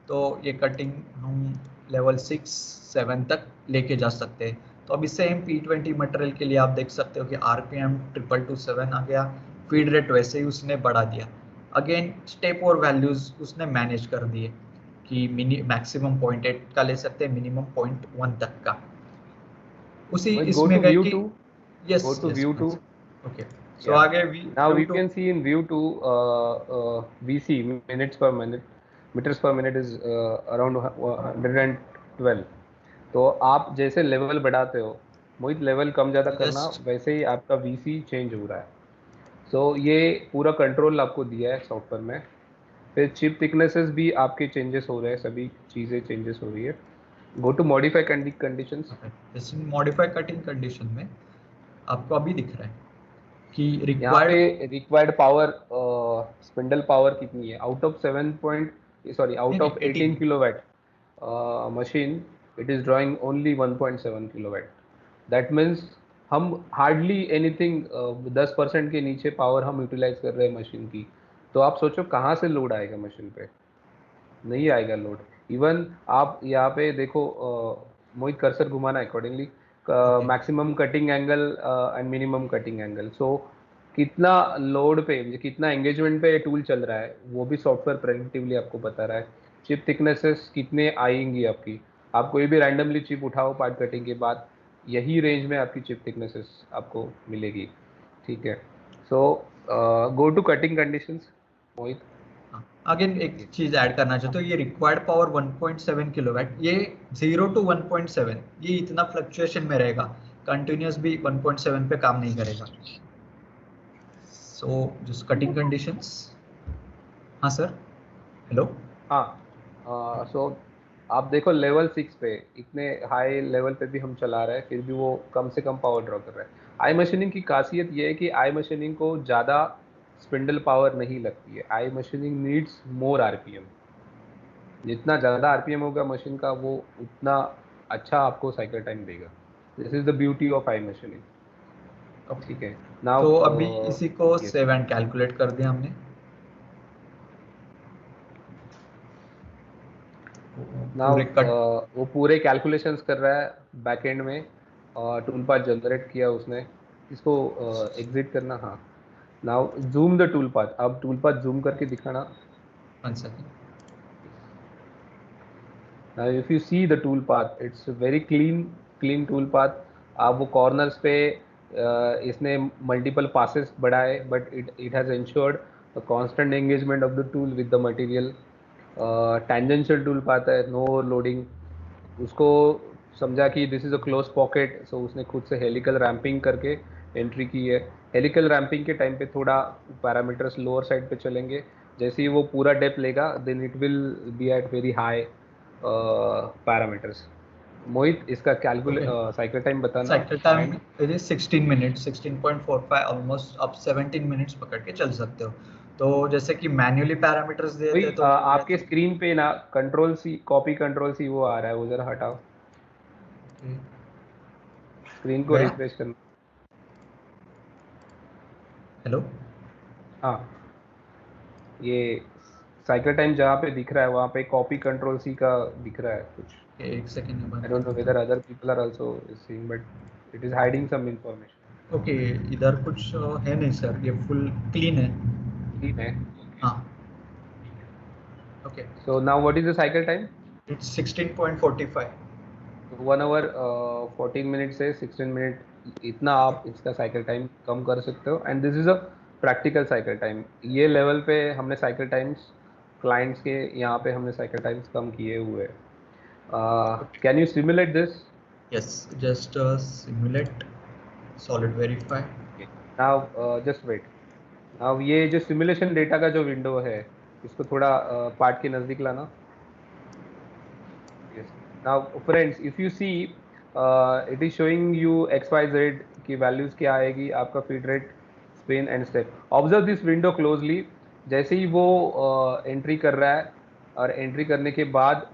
तो ये कटिंग हम लेवल 6-7 तक लेके जा सकते हैं। तो अभी सेम P20 मटेरियल के लिए आप देख सकते हो कि आरपीएम 2227 आ गया, फीड रेट वैसे ही उसने बढ़ा दिया। अगेन स्टेप और वैल्यूज उसने मैनेज कर दिए कि मैक्सिमम 0.8 का ले सकते हैं, मिनिमम 0.1 तक का। उसी Go इसमें to गए view कि 2. Go yes to yes view 2. Please, okay. So Yeah. आगे Now view we two, can see in view 2, VC, minutes per minute, meters per minute is around 112. तो आप जैसे लेवल बढ़ाते हो, मोहित लेवल कम ज़्यादा करना, जस्ट वैसे ही आपका VC चेंज हो रहा है। सो ये पूरा कंट्रोल आपको दिया है सॉफ्टवेयर में। फिर चिप थिकनेसेस भी आपके चेंजेस हो रहे हैं, सभी चीज़ें चेंजेस हो रही है। Go to modify conditions. जैसे मॉडिफाई कटिंग कंडीशन में आपको अभी दिख रहा है कि यहाँ पे required, required power, spindle power कितनी है, आउट ऑफ 7 पॉइंट, सॉरी नहीं आउट नहीं of 18 18, kilowatt machine, it is drawing only 1.7 kilowatt. That means हम हार्डली एनीथिंग 10% के नीचे पावर हम यूटिलाइज कर रहे हैं मशीन की। तो आप सोचो कहाँ से लोड आएगा मशीन पे, नहीं आएगा लोड। इवन आप यहाँ पे देखो, मोहित कर्सर घुमाना accordingly, okay maximum cutting angle and minimum cutting angle. So कितना लोड पे, कितना एंगेजमेंट पे टूल चल रहा है, वो भी सॉफ्टवेयर प्रेडिक्टिवली आपको बता रहा है। चिप थिकनेसेस कितने आएंगी आपकी, आप कोई भी रैंडमली चिप उठाओ पार्ट कटिंग के बाद, यही रेंज में आपकी चिप थिकनेसेस आपको मिलेगी, ठीक है। So go to cutting conditions, Mohit. Again एक चीज ऐड करना चाहता हूँ, ये रिक्वायर्ड पावर 1.7 किलोवाट, ये 0 to 1.7 ये इतना फ्लक्चुएशन में रहेगा, कंटिन्यूस भी 1.7 पे काम नहीं करेगा। So just cutting conditions. हाँ सर, हेलो। हाँ, सो आप देखो लेवल 6 पे इतने हाई लेवल पे भी हम चला रहे हैं, फिर भी वो कम से कम पावर ड्रॉ कर रहा है। आई मशीनिंग की खासियत ये है कि आई मशीनिंग को ज़्यादा स्पिंडल पावर नहीं लगती है। आई मशीनिंग नीड्स मोर आरपीएम। जितना ज़्यादा आरपीएम होगा मशीन का, वो उतना अच्छा आपको साइकिल टाइम देगा। This is the beauty of I machining, okay, ठीक है। नाउ तो अभी इसी को यस, सेव एंड कैलकुलेट कर दिया हमने। नाउ पूरे कट। वो पूरे कैलकुलेशंस कर रहा है बैक एंड में, टूल पाथ जनरेट किया उसने। इसको एग्जिट करना, हाँ। Now zoom the tool path, अब टूल पाथ जूम करके दिखाना। 1 second. Now if you see the tool path, it's very clean tool path. आप वो कॉर्नर्स पे इसने मल्टीपल पासेस बढ़ाए, but it has insured the constant engagement of the tool with the material. Tangential tool path है, नो लोडिंग। उसको समझा कि this is a close pocket, so उसने खुद से हेलिकल रैंपिंग करके एंट्री की है। हेलिकल रैंपिंग के टाइम पे थोड़ा पैरामीटर्स लोअर साइड पे चलेंगे। जैसे ही वो पूरा डेप्थ लेगा, then it will be at very high parameters. Mohit, इसका ओके, साइकिल टाइम बताना cycle time and. It is 16 minute, 16.45, almost आप 17 मिनट्स पकड़ के चल सकते हो। तो जैसे कि मैन्युअली पैरामीटर्स वही देते तो ठीक आपके रहता। स्क्रीन पे ना control C, copy control C वो आ रहा है, वो जरा हटाओ। ओके, स्क्रीन को गया। रिफ्रेश करना। हेलो। हाँ, ये साइकिल टाइम जहाँ पे दिख रहा है वहाँ पे कॉपी कंट्रोल सी का दिख रहा है कुछ। एक सेकेंड में I बंद कर don't know देता whether हूँ। other people are also seeing, but it is hiding some information. Okay, इधर कुछ है नहीं सर, ये फुल क्लीन है। ठीक है। हाँ। Okay, So now what is the cycle time? It's 16.45। 1 hour 14 minute से 16 मिनट, इतना आप इसका साइकिल टाइम कम कर सकते हो। And this is a practical cycle time. ये लेवल पे हमने साइकिल टाइम्स क्लाइंट्स के यहाँ पे हमने साइकिल टाइम्स कम किए हुए हैं। Can you simulate this? Yes, just simulate solid verify. Now just wait. Now ये जो सिमुलेशन डेटा का जो विंडो है, इसको थोड़ा पार्ट के नज़दीक लाना। Yes. Now, friends, if you see, it is showing you XYZ की values क्या आएगी, आपका feed rate, spin and step. Observe this window closely. जैसे ही वो एंट्री कर रहा है, और एंट्री करने के बाद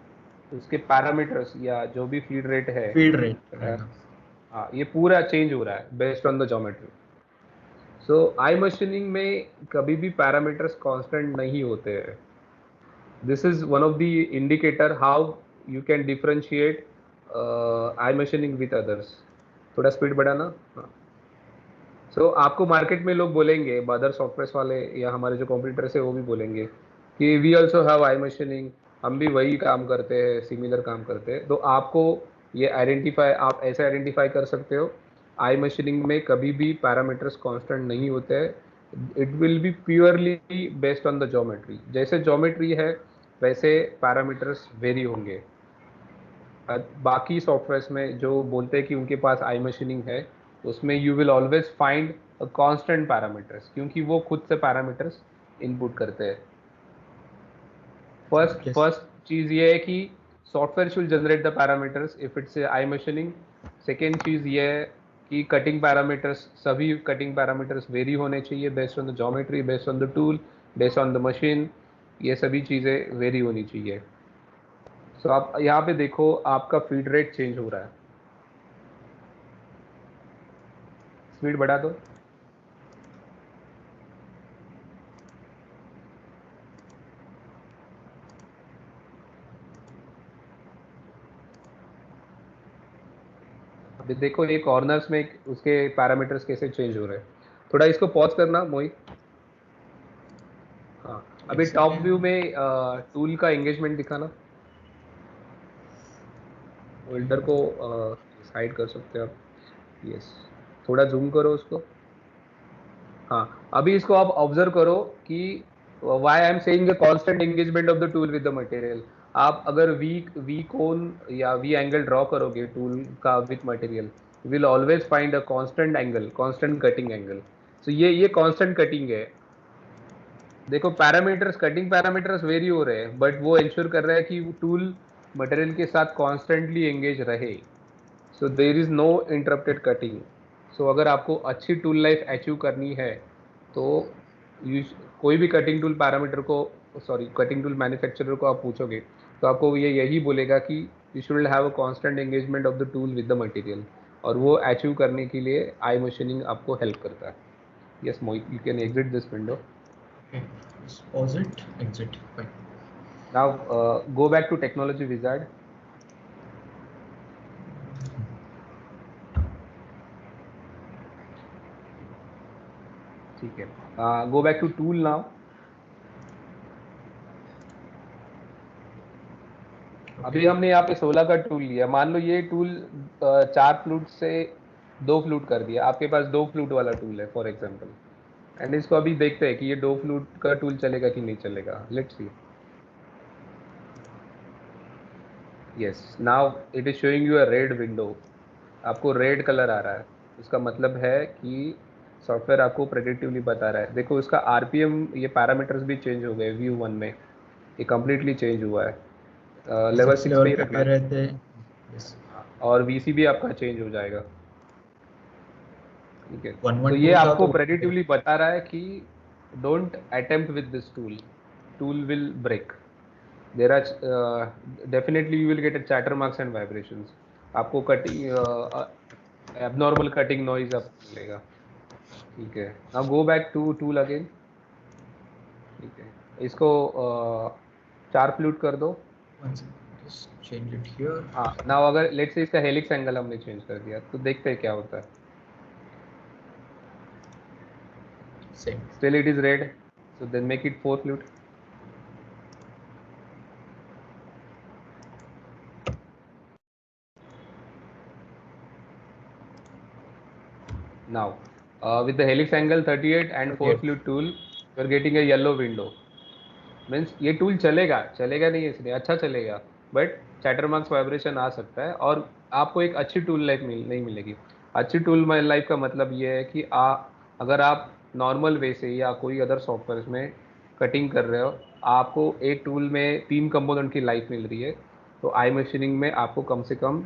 उसके पैरामीटर्स या जो भी फीड रेट है, फीड रेट अ, रहेगा। हाँ, ये पूरा चेंज हो रहा है based on the geometry. So I machining में कभी भी पैरामीटर्स कांस्टेंट नहीं होते हैं। This is one of the indicator how you can differentiate eye machining with others. थोड़ा स्पीड बढ़ाना, हाँ। सो आपको मार्केट में लोग बोलेंगे, अदर सॉफ्टवेयर वाले या हमारे जो कॉम्पिटिटर्स है वो भी बोलेंगे कि we also have I machining, हम भी वही काम करते हैं, सिमिलर काम करते हैं। तो आपको ये आइडेंटिफाई, आप ऐसे आइडेंटिफाई कर सकते हो, आई मशीनिंग में कभी भी पैरामीटर्स कांस्टेंट नहीं होते हैं। It will B purely based on the geometry. जैसे ज्योमेट्री है वैसे पैरामीटर्स वेरी होंगे। बाकी सॉफ्टवेयर्स में जो बोलते हैं कि उनके पास आई मशीनिंग है, उसमें you will always find a constant parameters, क्योंकि वो खुद से पैरामीटर्स इनपुट करते हैं। यस। फर्स्ट चीज ये है कि software should generate the parameters if it's I machining. Second चीज ये है कि कटिंग पैरामीटर्स, सभी कटिंग पैरामीटर्स वेरी होने चाहिए based on the geometry, based on the tool, based on the machine. ये सभी चीज़ें वेरी होनी चाहिए। सो आप यहाँ पे देखो, आपका फीड रेट चेंज हो रहा है। स्पीड बढ़ा दो। अभी देखो ये कॉर्नर्स में उसके पैरामीटर्स कैसे चेंज हो रहे हैं। थोड़ा इसको पॉज करना मोहित। हाँ, एक अभी टॉप व्यू सेकेंड। में टूल का एंगेजमेंट दिखाना वेल्डर को। हाइड कर सकते हो आप, यस, थोड़ा जूम करो उसको। हाँ, अभी इसको आप ऑब्जर्व करो कि why I am saying the constant engagement of the tool with the material. आप अगर वी कोन या वी एंगल ड्रॉ करोगे टूल का with material, will always find a constant angle, constant cutting angle. So ये कांस्टेंट कटिंग है। देखो पैरामीटर्स, कटिंग पैरामीटर्स वेरी हो रहे हैं, बट वो इंश्योर कर रहा है कि टूल मटेरियल के साथ कॉन्स्टेंटली एंगेज रहे। So there is no interrupted cutting. So अगर आपको अच्छी टूल लाइफ अचीव करनी है तो यू कोई भी कटिंग टूल पैरामीटर को, सॉरी कटिंग टूल मैन्युफैक्चरर को आप पूछोगे तो आपको ये यही बोलेगा कि you should have a constant engagement of the tool with the material, और वो अचीव करने के लिए आई मशीनिंग आपको हेल्प करता है। Yes Mohit, you can exit this window. Okay, just pause it, exit. Fine. Now go back to technology wizard. ठीक है, go back to tool now. अभी हमने यहाँ पे 16 का टूल लिया। मान लो ये टूल 4 फ्लूट से 2 फ्लूट कर दिया, आपके पास 2 फ्लूट वाला टूल है फॉर एग्जांपल, एंड इसको अभी देखते हैं कि ये 2 फ्लूट का टूल चलेगा कि नहीं चलेगा। Let's see. Yes, now it is showing you a red window. आपको रेड कलर आ रहा है, उसका मतलब है कि सॉफ्टवेयर आपको प्रेडिक्टिवली बता रहा है। देखो इसका आरपीएम, ये पैरामीटर्स भी चेंज हो गए व्यू 1 में, ये कम्प्लीटली चेंज हुआ है। लेवल 6 6 पे लेवल ही पे रखना दे है। रहे थे। Yes. और वीसी भी आपका चेंज हो जाएगा। ठीक है, तो ये 112 था आपको तो प्रेडिक्टिवली बता रहा है कि don't attempt with this tool, tool will break. There are definitely you will get a chatter marks and vibrations. आपको कटिंग एबनॉर्मल कटिंग नॉइज आपको मिलेगा। ठीक है, now go back to tool again. ठीक है, इसको 4 फ्लूट कर दो। just change it here. हाँ, नाउ अगर लेट्स से इसका हेलिक्स एंगल हमने चेंज कर दिया तो देखते हैं क्या होता है। Same. Still it is red, so then make it 4 flute. Now with the helix angle 38 and 4 38. flute tool, you are getting a yellow window. Means ये टूल चलेगा, चलेगा नहीं इसलिए अच्छा चलेगा, बट चैटर मार्क्स वाइब्रेशन आ सकता है और आपको एक अच्छी टूल लाइफ नहीं मिलेगी। अच्छी टूल लाइफ का मतलब ये है कि अगर आप नॉर्मल वे से या कोई अदर सॉफ्टवेयर में कटिंग कर रहे हो, आपको एक टूल में 3 कंपोनेंट की लाइफ मिल रही है, तो आई मशीनिंग में आपको कम से कम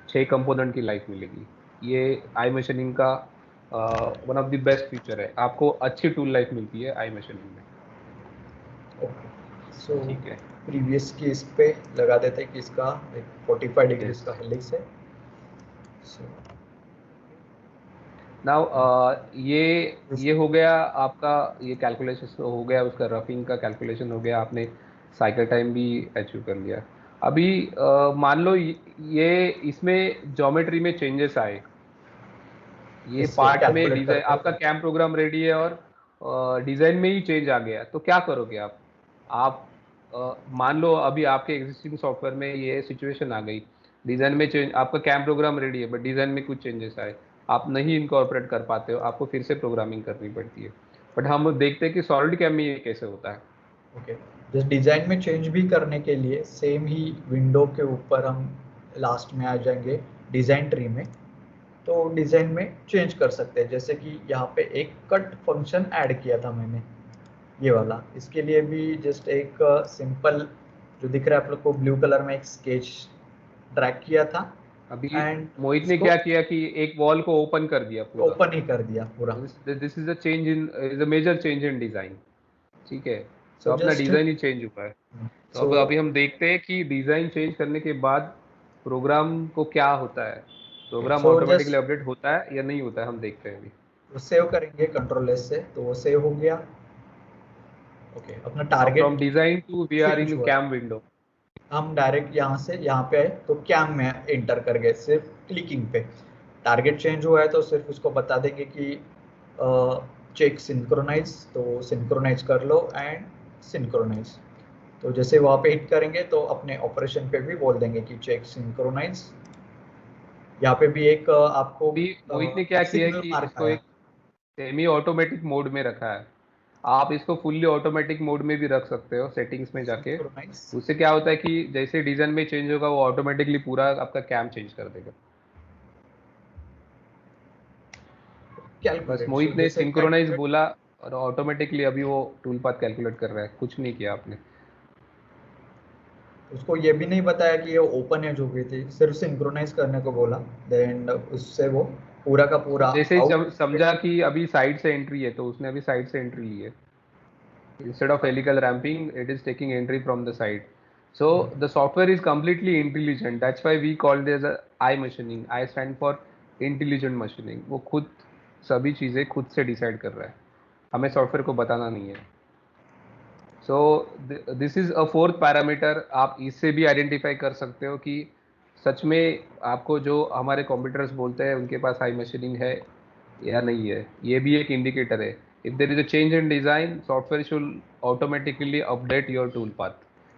6 कंपोनेंट की लाइफ मिलेगी। ये आई मशीनिंग का one of the best feature है, आपको अच्छी टूल लाइफ मिलती है आई मशीनिंग में। ओके, सो ठीक है, प्रीवियस की इस पे लगा देते हैं कि इसका 45 डिग्री Yes. का हेलिक्स है। सो नाउ ये हो गया आपका, ये कैलकुलेशन हो गया, उसका रफिंग का कैलकुलेशन हो गया, आपने साइकिल टाइम भी अचीव कर लिया। अभी मान लो ये इसमें ज्योमेट्री में चेंजेस आए, ये इससे पार्ट में कैलकुलेट डिजाइन, करते आपका हैं। कैम प्रोग्राम रेडी है और डिजाइन में ही चेंज आ गया, तो क्या करोगे आप मान लो अभी आपके एग्जिस्टिंग सॉफ्टवेयर में ये सिचुएशन आ गई, डिजाइन में चेंज, आपका कैम प्रोग्राम रेडी है बट डिजाइन में कुछ चेंजेस आए, आप नहीं इनकॉर्पोरेट कर पाते हो, आपको फिर से प्रोग्रामिंग करनी पड़ती है। बट हम देखते हैं कि सॉलिड कैम में ये कैसे होता है। ओके, जस्ट डिजाइन में चेंज भी करने के लिए सेम ही विंडो के ऊपर हम लास्ट में आ जाएंगे डिजाइन ट्री में, तो डिजाइन में चेंज कर सकते हैं। जैसे कि यहाँ पे एक कट फंक्शन ऐड किया था मैंने, ये वाला, इसके लिए भी जस्ट एक सिंपल जो दिख रहा है आप लोग को ब्लू कलर में एक स्केच ड्रैग किया था अभी एंड मोहित ने इसको क्या किया कि एक वॉल को ओपन कर दिया पूरा। ओपन ही कर दिया पूरा। This is a change in, is a major change in design. ठीक है, तो सो अपना जस्ट डिजाइन ही चेंज हुआ है। तो सो अब अभी हम देखते हैं कि डिजाइन चेंज करने के बाद प्रोग्राम को क्या होता है, program so automatically just update होता है या नहीं होता है, हम देखते हैं अभी। सेव करेंगे कंट्रोल एस से, तो वो सेव हो गया। ओके, अपना now from target design to we are finish in हुआ। CAM window. हम डायरेक्ट यहाँ से यहाँ पे आए तो कैम में एंटर कर गए सिर्फ क्लिकिंग पे। टारगेट चेंज हुआ है तो सिर्फ उसको बता देंगे कि चेक सिंक्रोनाइज, तो सिंक्रोनाइज कर लो एंड सिंक्रोनाइज। तो जैसे वहाँ पे हिट करेंगे तो अपने ऑपरेशन पे भी बोल देंगे कि चेक सिंक्रोनाइज यहाँ पे भी एक आपको अभी मोहित ने क्या किया है सिग्नल कि मार्क इसको आया। एक सेमी ऑटोमेटिक मोड में रखा है। आप इसको फुल्ली ऑटोमेटिक मोड में भी रख सकते हो सेटिंग्स में जाके। सिंक्रोनाइज उससे क्या होता है कि जैसे डिजाइन में चेंज होगा वो ऑटोमेटिकली पूरा आपका कैम चेंज कर देगा। बस कैलकुलेट, सो मोहित ने जैसे सिंक्रोनाइज कैलकुलेट, बोला और ऑटोमेटिकली अभी वो टूल पाथ कैलकुलेट कर रहा है, कुछ नहीं किया आपने। उसको ये भी नहीं बताया कि ये ओपन एज हो गई थी, सिर्फ सिंक्रोनाइज करने को बोला। देन उससे वो पूरा का तो पूरा जैसे ही आउट। समझा कि अभी साइड से एंट्री है तो उसने अभी साइड से एंट्री ली है। Instead of helical ramping, it is taking entry from the side. So the software is completely intelligent. That's why we call it as a I machining. I stand for intelligent machining. वो खुद सभी चीजें खुद से डिसाइड कर रहा है, हमें सॉफ्टवेयर को बताना नहीं है। सो this is a fourth parameter. आप इससे भी आइडेंटिफाई कर सकते हो कि सच में आपको जो हमारे कंप्यूटर्स बोलते हैं उनके पास हाई मशीनिंग है या नहीं है। ये भी एक इंडिकेटर है। If there is a change in design, software should automatically update your tool path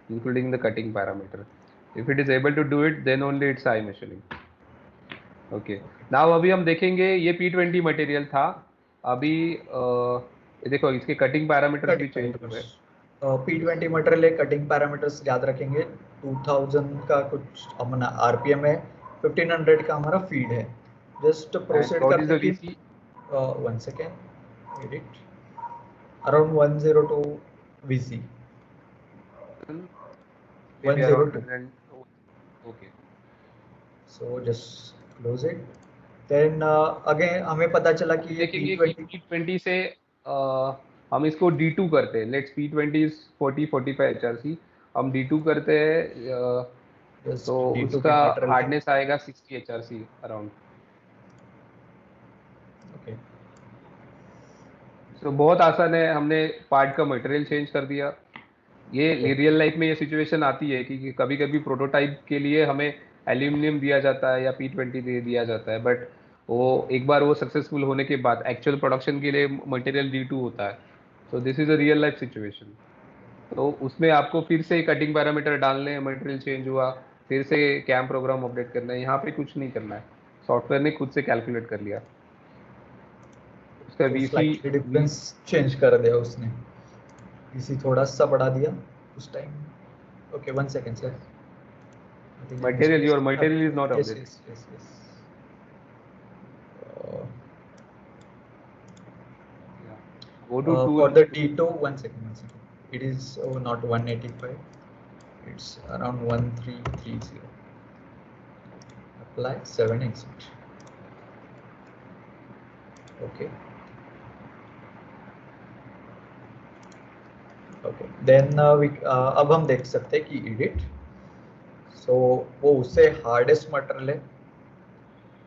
including the cutting parameter. If it is able to do it then only it's high machining. Okay, now अभी हम देखेंगे ये P20 मटेरियल था। अभी ये देखो इसके कटिंग पैरामीटर्स भी कटिंग चेंज पैरामीटर्स, हुए। P20 मटेरियल है, कटिंग पैरामीटर्स याद रखेंगे। 2000 का कुछ अपना आरपीएम है, 1500 का हमारा फीड है। Just and proceed what is करते द कि VC? 1 सेकेंड, edit around 102 VC, Maybe around 102। 100. Okay. So just close it. Then again हमें पता चला हम कि ये देखेंगे कि P20 P20 से हम इसको D2 करते हैं। लेट्स P20 इज 40-45 HRC, हम D2 करते हैं। तो जस्ट D2 की उसका मटेरियल है। हार्डनेस आएगा 60 HRC अराउंड। ओके, सो बहुत आसान है, हमने पार्ट का मटेरियल चेंज कर दिया। ये रियल लाइफ में ये सिचुएशन आती है कि कभी कभी प्रोटोटाइप के लिए हमें एल्यूमिनियम दिया जाता है या P20 दे दिया जाता है, बट वो एक बार वो सक्सेसफुल होने के बाद एक्चुअल प्रोडक्शन के लिए मटेरियल D2 होता है। सो this is a real life situation. तो उसमें आपको फिर से कटिंग पैरामीटर डालने हैं, मटेरियल चेंज हुआ, फिर से कैम प्रोग्राम अपडेट करना है। यहाँ पे कुछ नहीं करना है, सॉफ्टवेयर ने खुद से कैलकुलेट कर लिया उसका तो वीसी। स्लाइटली डिफरेंस चेंज कर दिया उसने, इसी थोड़ा सा बढ़ा दिया उस time. Okay, 1 second sir, yes, I think I material, your material is not missed. Yes updated. Yes yes yes. Go to For tool. the D2, 1 second, it is not 185, it's around 1330, apply 7 exit। Okay okay, then अब हम देख सकते हैं कि एडिट, सो वो उससे हार्डेस्ट मटेरियल है।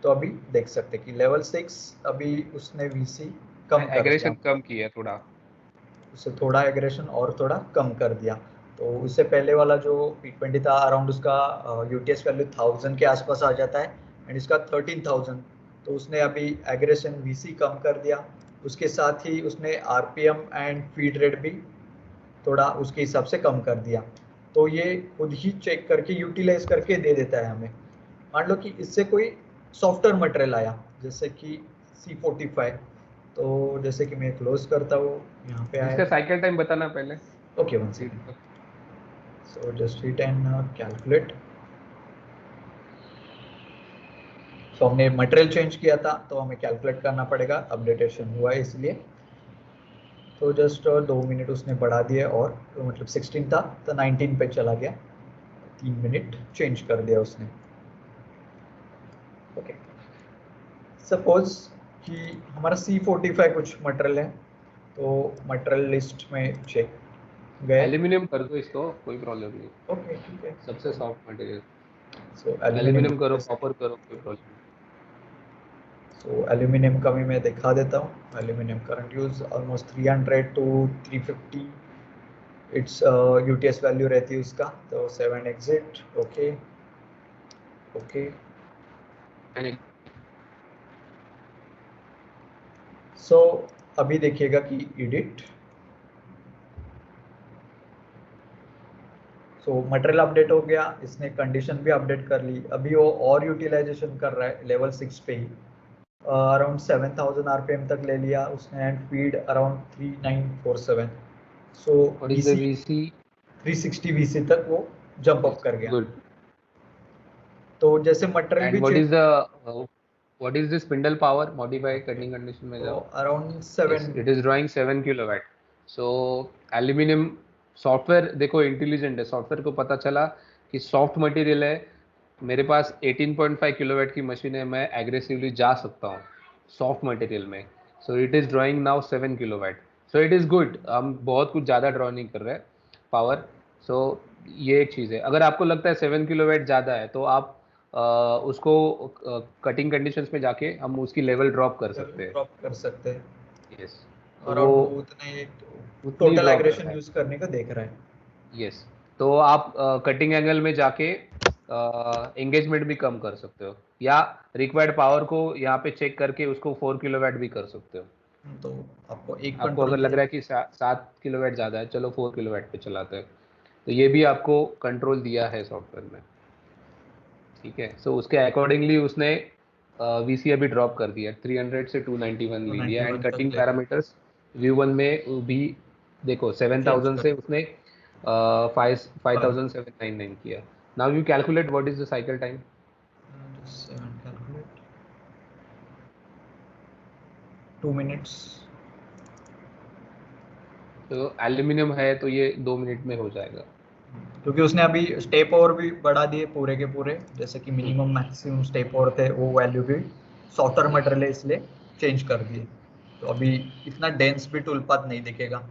तो अभी देख सकते हैं कि लेवल 6 अभी उसने वीसी कम कर दिया, एग्रेशन कम किया थोड़ा। उससे थोड़ा एग्रेशन और थोड़ा कम कर दिया। तो उससे पहले वाला जो P20 था अराउंड उसका यूटीएस वैल्यू 1000 के आसपास आ जाता है, एंड इसका 13000। तो उसने अभी एग्रेशन वीसी कम कर दिया, उसके साथ ही उसने आरपीएम एंड फीड रेट भी थोड़ा उसके हिसाब से कम कर दिया। तो ये खुद ही चेक करके यूटिलाइज करके दे देता है हमें। मान लो कि इससे कोई सॉफ्टवेयर मटेरियल आया जैसे कि C45, तो जैसे कि मैं क्लोज करता हूँ, यहाँ पे आया इसका था। साइकिल टाइम बताना पहले। Okay, 1 second, so just hit and calculate. So हमने मटेरियल चेंज किया था तो हमें कैलकुलेट करना पड़ेगा, अपडेटेशन हुआ है इसलिए। तो जस्ट 2 मिनट उसने बढ़ा दिया, और मतलब 16 था तो 19 पे चला गया, 3 मिनट चेंज कर दिया उसने। ओके, सपोज कि हमारा C45 कुछ मटेरियल है, तो मटेरियल लिस्ट में चेक गए। एल्यूमिनियम कर दो इसको, कोई प्रॉब्लम नहीं। ओके ठीक है, सबसे soft material. So aluminium. Aluminium करो, कॉपर करो, कोई प्रॉब्लम नहीं। सो एल्यूमिनियम का भी मैं दिखा देता हूँ। Aluminium current use almost 300 to 350, it's UTS value रहती है उसका। तो 7 एग्जिट, ओके ओके। मैंने सो अभी देखिएगा कि एडिट, सो मटेरियल अपडेट हो गया, इसने कंडीशन भी अपडेट कर ली। अभी वो और यूटिलाइजेशन कर रहा है लेवल 6 पे ही, अराउंड 7000 आरपीएम तक ले लिया उसने and feed around 3947। So what is the VC VC? 360 VC तक वो जंप अप कर गया। गुड। तो जैसे मटेरियल एंड भी what change, is the what is the spindle power modified cutting condition में जाओ? Around Yes, 7। it is drawing 7 kilowatt. So aluminium software देखो इंटेलिजेंट है, सॉफ्टवेयर को पता चला कि सॉफ्ट मटेरियल है, मेरे पास 18.5 किलोवाट की मशीन है, मैं एग्रेसिवली जा सकता हूँ सॉफ्ट मटेरियल में। So it is drawing now 7 kilowatt. So it is good, हम बहुत कुछ ज़्यादा ड्रॉ नहीं कर रहे पावर। सो ये एक चीज़ है। अगर आपको लगता है 7 किलोवाट ज़्यादा है तो आप उसको कटिंग कंडीशंस में जाके हम उसकी लेवल ड्रॉप कर सकते हैं। ड्रॉप कर सकते हैं। यस, तो अराउंड वो उतना ही उतनी टोटल ड्रॉप कर एग्रेशन रहा है। यूज करने का देख रहा है। यस, तो आप कटिंग एंगल में जाके एंगेजमेंट भी कम कर सकते हो, या रिक्वायर्ड पावर को यहाँ पे चेक करके उसको 4 किलोवाट भी कर सकते हो। तो आपको एक आपको अगर कंट्रोल लग रहा है कि 7 किलोवाट ज़्यादा है, चलो 4 किलोवाट पे चलाते हैं, तो ये भी आपको कंट्रोल दिया है सॉफ्टवेयर में। ठीक है, सो उसके अकॉर्डिंगली उसने वीसी अभी ड्रॉप कर दिया, 300 से 291 ले लिया। एंड 91 तक कटिंग ले पैरामीटर्स व्यू वन में भी देखो चेंज 7000 कर से उसने 5799 किया। Now you calculate what is the cycle time. 7 calculate 2 minutes. तो एल्यूमिनियम है तो ये 2 मिनट में हो जाएगा। क्योंकि उसने अभी स्टेप और भी बढ़ा दिए पूरे के पूरे, जैसे कि मिनिमम मैक्सिमम स्टेप और थे वो वैल्यू भी सॉफ्टवेयर मटेरियल है इसलिए चेंज कर दिए। तो अभी इतना डेंस भी टूल पाथ नहीं दिखेगा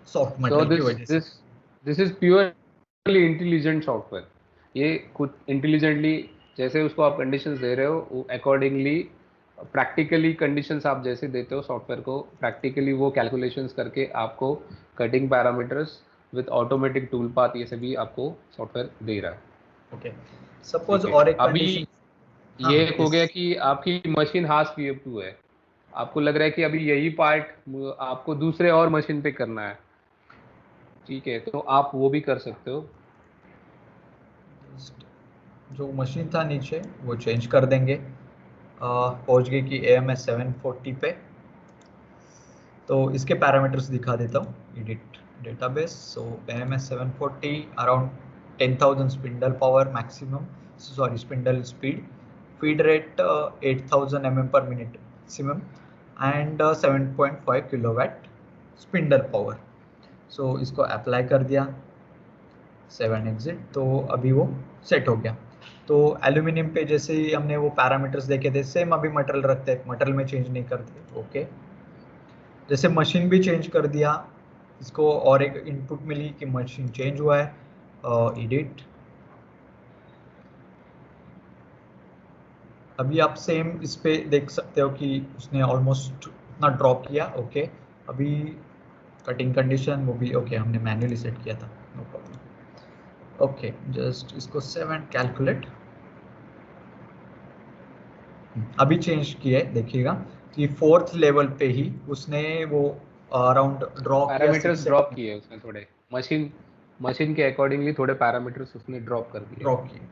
सॉफ्ट सो मटेरियल की दिस वजह से। This this is purely intelligent software. ये कुछ इंटेलिजेंटली जैसे उसको आप कंडीशंस दे रहे हो अकॉर्डिंगली, प्रैक्टिकली कंडीशंस आप जैसे देते हो सॉफ्टवेयर को, प्रैक्टिकली वो कैलकुलेशंस करके आपको cutting parameters with automatic tool path ये सभी आपको सॉफ्टवेयर दे रहा है। ओके, सपोज ठीक है, और एक अभी कंडीशन। हाँ ये हाँ हो प्लीज। गया कि आपकी मशीन हास PF2 है, आपको लग रहा है कि अभी यही पार्ट आपको दूसरे और मशीन पे करना है। ठीक है, तो आप वो भी कर सकते हो। जो मशीन था नीचे वो चेंज कर देंगे, पहुंच गए कि AMS 740 पे। तो इसके पैरामीटर्स दिखा देता हूँ, edit database. So AMS 740 around 10,000 spindle power maximum, sorry spindle speed, feed rate 8000 mm per minute maximum and 7.5 kilowatt spindle power. So इसको अप्लाई कर दिया, 7 एग्जिट, तो अभी वो सेट हो गया। तो एल्यूमिनियम पे जैसे ही हमने वो पैरामीटर्स देखे थे सेम अभी मटेरियल रखते हैं, मटेरियल में चेंज नहीं करते। ओके, जैसे मशीन भी चेंज कर दिया, इसको और एक इनपुट मिली कि मशीन चेंज हुआ है, एडिट। अभी आप सेम इस पे देख सकते हो कि उसने ऑलमोस्ट उतना ड्रॉप किया। ओके, अभी कटिंग कंडीशन वो भी ओके, हमने मैन्युअली सेट किया था, नो प्रॉब्लम। ओके, जस्ट इसको 7 कैलकुलेट अभी चेंज किया है, देखिएगा कि 4th लेवल पे ही उसने वो अराउंड ड्रॉ किया पैरामीटर्स 6 ड्रॉप किए उसने थोड़े, मशीन मशीन के अकॉर्डिंगली थोड़े पैरामीटर्स उसने ड्रॉप कर दिए। ड्रॉ किए।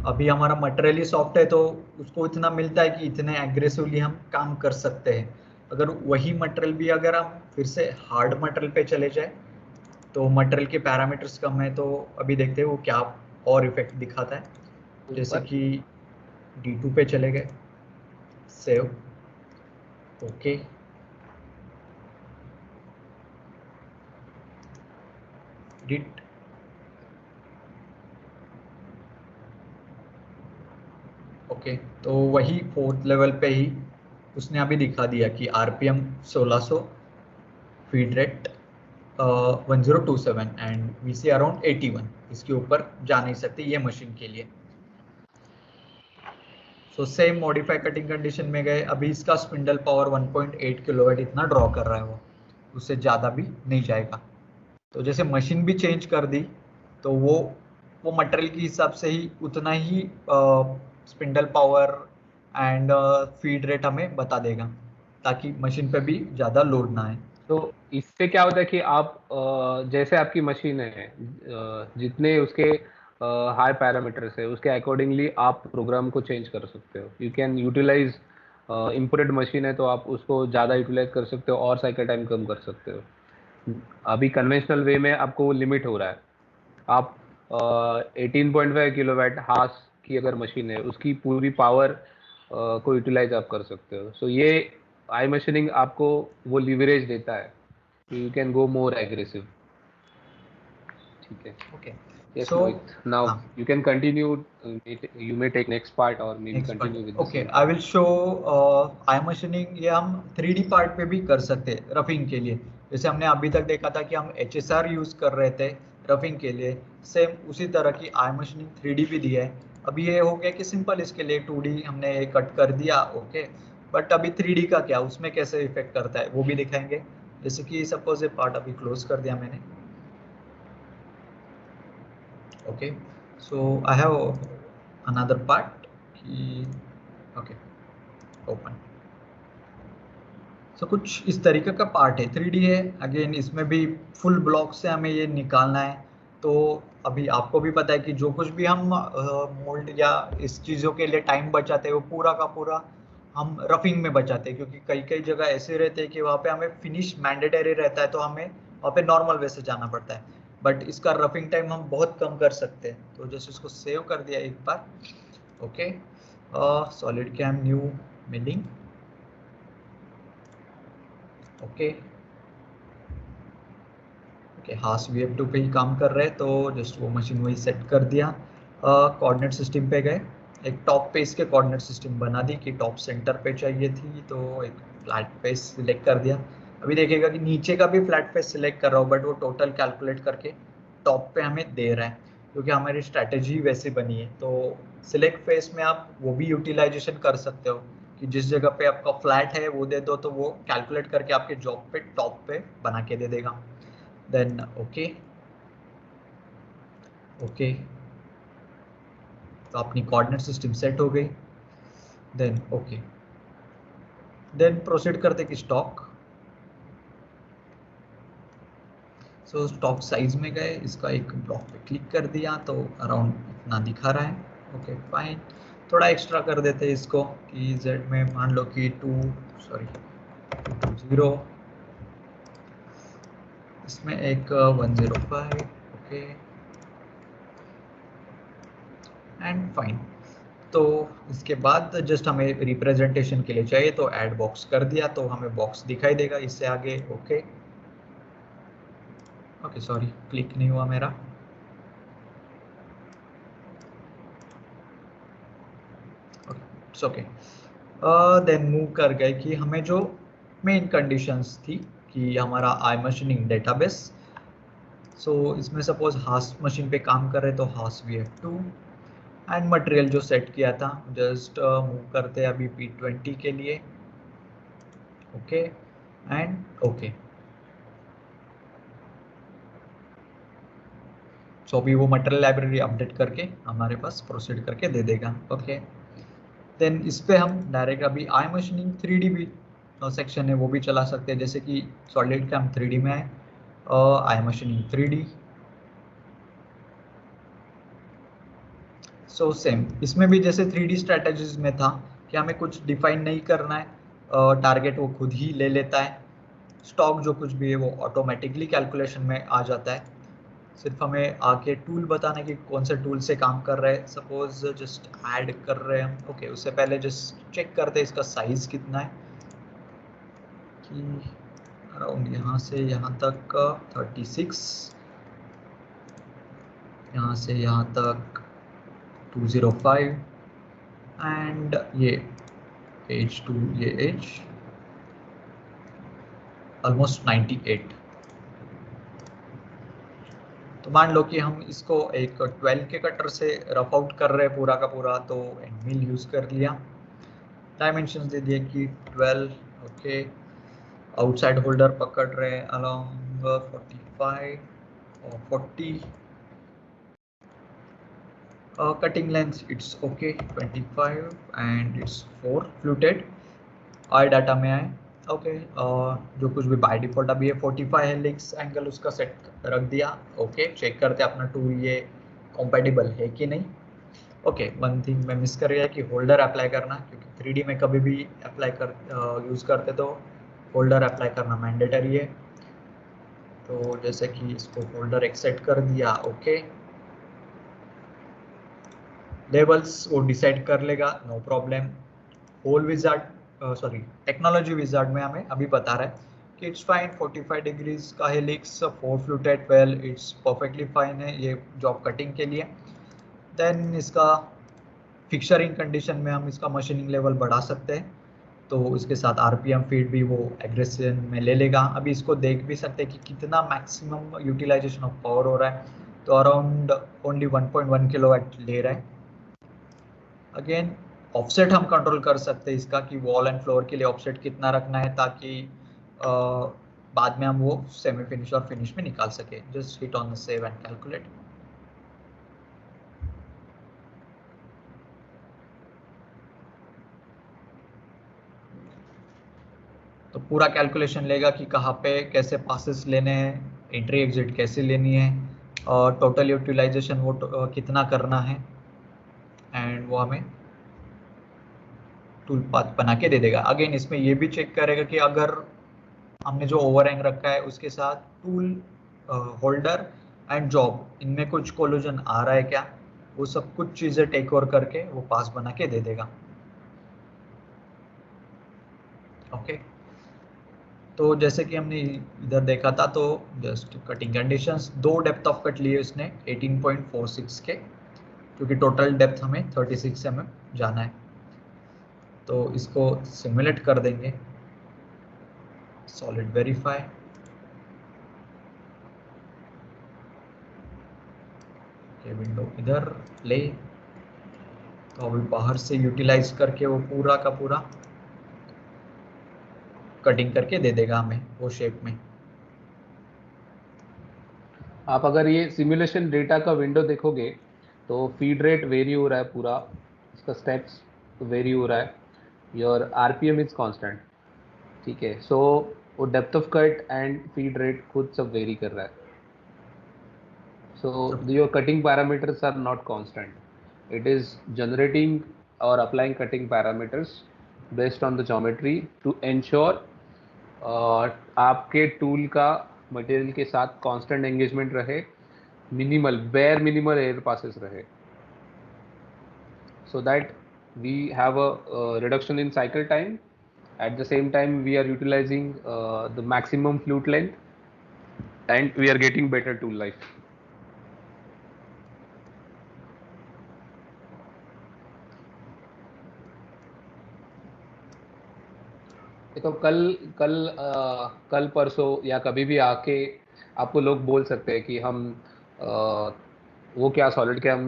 अभी हमारा मटेरियल ही सॉफ्ट है तो उसको इतना मिलता है कि इतने एग्रेसिवली हम काम कर सकते हैं। अगर वही मटेरियल भी अगर हम फिर से हार्ड मटेरियल पे चले जाए तो मटेरियल के पैरामीटर्स कम है, तो अभी देखते हैं वो क्या और इफेक्ट दिखाता है। जैसे ऊपर कि D2 पे चले गए, सेव, ओके, डिट, ओके। तो वही 4th लेवल पे ही उसने अभी दिखा दिया कि RPM 1600, feed rate 1027 and VC around 81। इसके ऊपर जा नहीं सकते ये मशीन के लिए। So same modify cutting condition में गए, अभी इसका स्पिंडल पावर 1.8 किलोवाट इतना ड्रॉ कर रहा है, वो उससे ज़्यादा भी नहीं जाएगा। तो जैसे मशीन भी चेंज कर दी तो वो मटेरियल के हिसाब से ही उतना ही spindle power and feed rate हमें बता देगा, ताकि मशीन पे भी ज़्यादा लोड ना आए। तो इससे क्या होता है कि आप जैसे आपकी मशीन है, जितने उसके हाई पैरामीटर्स है उसके अकॉर्डिंगली आप प्रोग्राम को चेंज कर सकते हो। You can utilize, imported machine है तो आप उसको ज़्यादा यूटिलाइज कर सकते हो और साइकिल टाइम कम कर सकते हो। अभी कन्वेंशनल वे में आपको वो लिमिट हो रहा है। आप 18.5 किलोवाट हास की अगर मशीन है उसकी पूरी पावर को यूटिलाइज आप कर सकते हो। सो ये आई मशीनिंग आपको वो लिवरेज देता है, you can go more aggressive. ठीक है। Okay. Yes so Mohit, now हाँ, you can continue, you may take next part और maybe next part. Continue with the okay, same I part. Will show I machining. ये हम 3D पार्ट पे भी कर सकते हैं रफिंग के लिए। जैसे हमने अभी तक देखा था कि हम HSR यूज कर रहे थे रफिंग के लिए, सेम उसी तरह की आई मशीनिंग 3D भी दिया है। अभी ये हो गया कि सिंपल, इसके लिए 2D हमने कट कर दिया, ओके। बट अभी 3D का क्या, उसमें कैसे इफेक्ट करता है वो भी दिखाएंगे। जैसे कि सपोज ये पार्ट अभी क्लोज कर दिया मैंने, okay. So I have another part की, ओके, ओपन। सो कुछ इस तरीके का पार्ट है, 3D है। अगेन इसमें भी फुल ब्लॉक से हमें ये निकालना है। तो अभी आपको भी पता है कि जो कुछ भी हम मोल्ड या इस चीज़ों के लिए टाइम बचाते हैं वो पूरा का पूरा हम रफिंग में बचाते हैं, क्योंकि कई कई जगह ऐसे रहते हैं कि वहाँ पे हमें फिनिश मैंडेटरी रहता है, तो हमें वहाँ पे नॉर्मल वे से जाना पड़ता है। बट इसका रफिंग टाइम हम बहुत कम कर सकते हैं। तो जैसे इसको सेव कर दिया एक बार, okay. SolidCAM new milling, okay okay. Haas VF2 पे ही काम कर रहे हैं, तो जस्ट वो मशीन वही सेट कर दिया। कोऑर्डिनेट सिस्टम पे गए, एक टॉप पे इसके कोऑर्डिनेट सिस्टम बना दी कि टॉप सेंटर पे चाहिए थी, तो एक फ्लैट फेस सिलेक्ट कर दिया। अभी देखिएगा कि नीचे का भी फ्लैट फेस सिलेक्ट कर रहा हूँ, बट वो टोटल कैलकुलेट करके टॉप पे हमें दे रहा है, क्योंकि हमारी स्ट्रैटेजी वैसी बनी है। तो सिलेक्ट फेस में आप वो भी यूटिलाइजेशन कर सकते हो कि जिस जगह पे आपका फ्लैट है वो दे दो, तो वो कैलकुलेट करके आपके जॉब पे टॉप पे बना के दे देगा। देन ओके ओके, तो अपनी कोऑर्डिनेट सिस्टम सेट हो गई। देन ओके, देन प्रोसीड करते कि स्टॉक। सो स्टॉक साइज में गए, इसका एक ब्लॉक पे क्लिक कर दिया तो अराउंड इतना दिखा रहा है, ओके फाइन। थोड़ा एक्स्ट्रा कर देते हैं इसको कि जेड में मान लो कि 220, इसमें एक 105, ओके एंड फाइन। तो इसके बाद जस्ट हमें रिप्रेजेंटेशन के लिए चाहिए, तो ऐड बॉक्स कर दिया तो हमें बॉक्स दिखाई देगा इससे आगे, ओके ओके। सॉरी, क्लिक नहीं हुआ मेरा, इट्स ओके। देन मूव कर गए कि हमें जो मेन कंडीशंस थी कि हमारा आई मशीनिंग डेटाबेस। सो इसमें सपोज हास मशीन पे काम कर रहे तो हास VF2 एंड मटेरियल जो सेट किया था, जस्ट मूव करते हैं अभी P20 के लिए, ओके एंड ओके। सो अभी वो मटेरियल लाइब्रेरी अपडेट करके हमारे पास प्रोसीड करके दे देगा, ओके। देन इस पे हम डायरेक्ट अभी आई मशीनिंग 3D भी सेक्शन है वो भी चला सकते हैं, जैसे कि सॉलिड का हम 3D में है, iMachining 3D। So same इसमें भी जैसे 3D स्ट्रेटजीज में था कि हमें कुछ डिफाइन नहीं करना है, टारगेट वो खुद ही ले लेता है। स्टॉक जो कुछ भी है वो ऑटोमेटिकली कैलकुलेशन में आ जाता है। सिर्फ हमें आके टूल बताना है कि कौन से टूल से काम कर रहे हैं। सपोज जस्ट ऐड कर रहे हैं हम, ओके। उससे पहले जस्ट चेक करते हैं इसका साइज कितना है, कि अराउंड यहाँ से यहाँ तक 36, यहाँ से यहाँ तक 205 एंड ये एज टू ये एज ऑलमोस्ट 98। तो मान लो कि हम इसको एक 12 के कटर से रफ आउट कर रहे हैं पूरा का पूरा, तो एंड मिल यूज कर लिया। डायमेंशंस दे दिए कि 12, ओके। आउटसाइड होल्डर पकड़ रहे हैं अलोंग 45 और 40। Cutting length it's okay 25 and it's 4 fluted. I data में आए ओके जो कुछ भी बाय डिफॉल्ट अभी ये 45 हेलिक्स एंगल उसका सेट रख दिया। ओके चेक करते अपना टूल ये कंपैटिबल है कि नहीं। ओके वन थिंग मैं मिस कर गया कि होल्डर अप्लाई करना, क्योंकि 3D में कभी भी अप्लाई कर यूज़ करते तो होल्डर अप्लाई करना मैंडेटरी है। तो जैसे कि इसको होल्डर एक्सेप्ट कर दिया। ओके लेवल्स वो डिसाइड कर लेगा, no problem. Whole wizard sorry technology wizard में हमें अभी बता रहा है कि इट्स फाइन 45 डिग्रीज का helix 4 fluted well it's perfectly fine है ये जॉब कटिंग के लिए। देन इसका फिक्चरिंग कंडीशन में हम इसका मशीनिंग लेवल बढ़ा सकते हैं, तो इसके साथ आरपीएम फीड भी वो एग्रेशन में ले लेगा। अभी इसको देख भी सकते हैं कि कितना मैक्सिमम यूटिलाइजेशन ऑफ पावर हो रहा है, तो अराउंड ओनली 1.1 किलोवाट ले रहा है। अगेन ऑफसेट हम कंट्रोल कर सकते हैं इसका कि वॉल एंड फ्लोर के लिए ऑफसेट कितना रखना है, ताकि बाद में हम वो सेमी फिनिश और फिनिश में निकाल सके। Just hit on the save and calculate. तो पूरा कैलकुलेशन लेगा कि कहाँ पे कैसे पासेस लेने हैं, एंट्री एग्जिट कैसे लेनी है, और टोटल यूटिलाइजेशन वो कितना करना है, एंड वो हमें टूल पाथ बना के दे देगा। अगेन इसमें ये भी चेक करेगा कि अगर हमने जो ओवरहैंग रखा है उसके साथ टूल होल्डर एंड जॉब इनमें कुछ कोलिजन आ रहा है क्या, वो सब कुछ चीज़ें टेक ओवर करके वो पास बना के दे देगा। ओके तो जैसे कि हमने इधर देखा था, तो जस्ट कटिंग कंडीशंस दो डेप्थ ऑफ कट लिए उसने 18.46 के, क्योंकि टोटल डेप्थ हमें 36 जाना है। तो इसको सिमुलेट कर देंगे, सॉलिड वेरीफाई, ये विंडो इधर ले। तो अभी बाहर से यूटिलाइज करके वो पूरा का पूरा कटिंग करके दे देगा हमें वो शेप में। आप अगर ये सिमुलेशन डेटा का विंडो देखोगे तो फीड रेट वेरी हो रहा है, पूरा इसका स्टेप्स वेरी हो रहा है, योर आरपीएम इज कांस्टेंट। ठीक है, सो वो depth of cut and feed rate खुद सब वेरी कर रहा है। So your cutting parameters are not constant. It is generating or applying cutting parameters based on the geometry to ensure आपके टूल का मटेरियल के साथ कांस्टेंट एंगेजमेंट रहे, minimal bare minimal air passes रहे, so that we have a reduction in cycle time. At the same time we are utilizing the maximum flute length and we are getting better tool life. तो कल परसों या कभी भी आके आपको लोग बोल सकते हैं कि हम आ, वो क्या सॉलिड कैम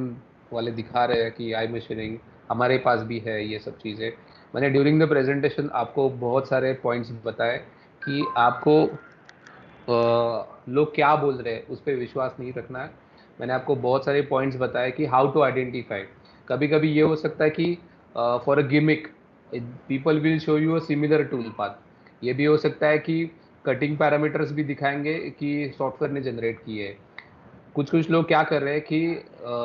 वाले दिखा रहे हैं कि आई मशीनिंग हमारे पास भी है, ये सब चीज़ें। मैंने ड्यूरिंग द प्रेजेंटेशन आपको बहुत सारे पॉइंट्स बताए कि आपको लोग क्या बोल रहे हैं उस पर विश्वास नहीं रखना है। मैंने आपको बहुत सारे पॉइंट्स बताए कि हाउ टू आइडेंटिफाई। कभी कभी ये हो सकता है कि for a gimmick people will show you a similar tool path. ये भी हो सकता है कि कटिंग पैरामीटर्स भी दिखाएंगे कि सॉफ्टवेयर ने जनरेट किए है। कुछ कुछ लोग क्या कर रहे हैं कि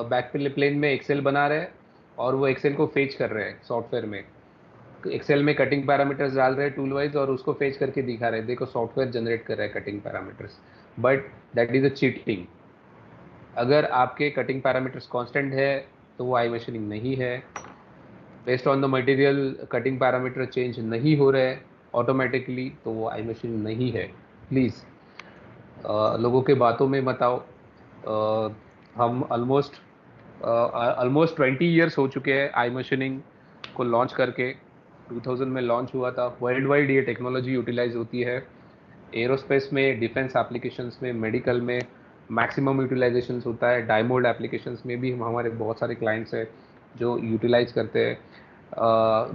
बैक प्लेन में एक्सेल बना रहे हैं और वो एक्सेल को फेच कर रहे हैं सॉफ्टवेयर में। एक्सेल में कटिंग पैरामीटर्स डाल रहे हैं टूल वाइज और उसको फेच करके दिखा रहे हैं, देखो सॉफ्टवेयर जनरेट कर रहा है cutting parameters, but that is a cheating. अगर आपके कटिंग पैरामीटर्स कांस्टेंट है तो वो आई मशीनिंग नहीं है। Based on the material cutting parameter change नहीं हो रहे ऑटोमेटिकली तो वो आई मशीनिंग नहीं है। प्लीज़ लोगों के बातों में मत आओ। हम ऑलमोस्ट 20 ईयर्स हो चुके हैं आई मशीनिंग को लॉन्च करके। 2000 में लॉन्च हुआ था। वर्ल्ड वाइड ये टेक्नोलॉजी यूटिलाइज होती है, एरोस्पेस में, डिफेंस एप्लीकेशंस में, मेडिकल में मैक्सिमम यूटिलाइजेशन होता है। डायमोल्ड एप्लीकेशंस में भी हमारे बहुत सारे क्लाइंट्स हैं जो यूटिलाइज करते हैं।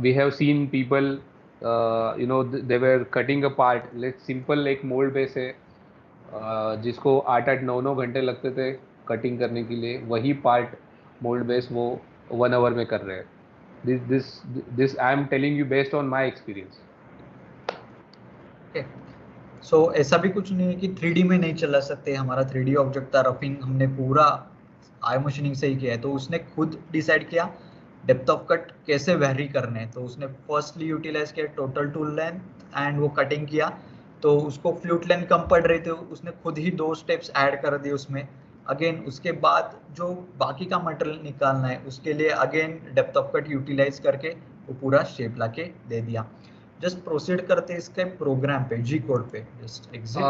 We have seen people they were cutting a part, let simple एक मोल्ड बेस है जिसको 8-8 9 9 घंटे लगते थे कटिंग करने के लिए, वही पार्ट मोल्ड बेस वो 1 आवर में कर रहे हैं। This I am telling you based on my experience. Okay, so ऐसा भी कुछ नहीं है कि 3D में नहीं चला सकते। हमारा 3D ऑब्जेक्ट था, रफिंग हमने पूरा आई मशीनिंग से ही किया है, तो उसने खुद डिसाइड किया डेप्थ ऑफ कट कैसे वेरी करने हैं। तो उसने फर्स्टली यूटिलाइज किया टोटल टूल लेंथ एंड वो कटिंग किया। तो उसको फ्लूट लेंथ कम पड़ रही थी, उसने खुद ही 2 स्टेप्स ऐड कर दिए उसमें। अगेन उसके बाद जो बाकी का मटेरियल निकालना है उसके लिए again depth of cut utilize करके वो पूरा शेप लाके दे दिया। जस्ट प्रोसीड करते हैं इसके प्रोग्राम पे, जी कोड पे, जस्ट एग्जिट।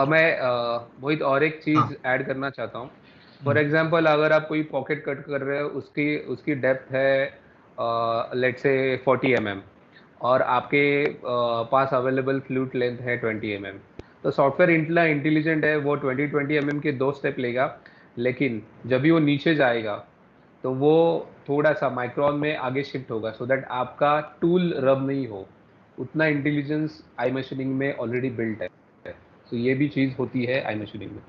मोहित और एक हाँ। चीज ऐड करना चाहता हूँ। फॉर हम्म, एग्जांपल अगर आप कोई पॉकेट कट कर रहे हो, उसकी उसकी डेप्थ है लेट्स से 40 mm, और आपके पास अवेलेबल फ्लूट लेंथ है 20 mm। तो सॉफ्टवेयर इतना इंटेलिजेंट है, वो 20 mm के 2 स्टेप लेगा, लेकिन जब भी वो नीचे जाएगा तो वो थोड़ा सा माइक्रोन में आगे शिफ्ट होगा, सो दैट आपका टूल रब नहीं हो। उतना इंटेलिजेंस आई मशीनिंग में ऑलरेडी बिल्ट है। तो ये भी चीज होती है आई मशीनिंग में।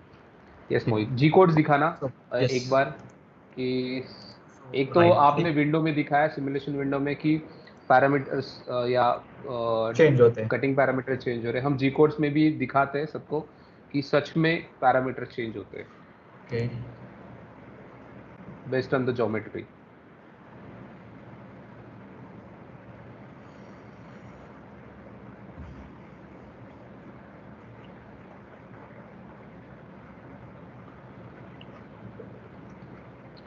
Yes okay. Mohit, G codes दिखाना सो यस, एक बार कि एक सो तो राइट आपने क्लिक, विंडो में दिखाया, सिमुलेशन विंडो में, कि पैरामीटर्स या चेंज होते हैं। कटिंग पैरामीटर चेंज हो रहे हैं। हम जी कोड्स में भी दिखाते हैं सबको कि सच में पैरामीटर चेंज होते हैं okay. Based on the geometry.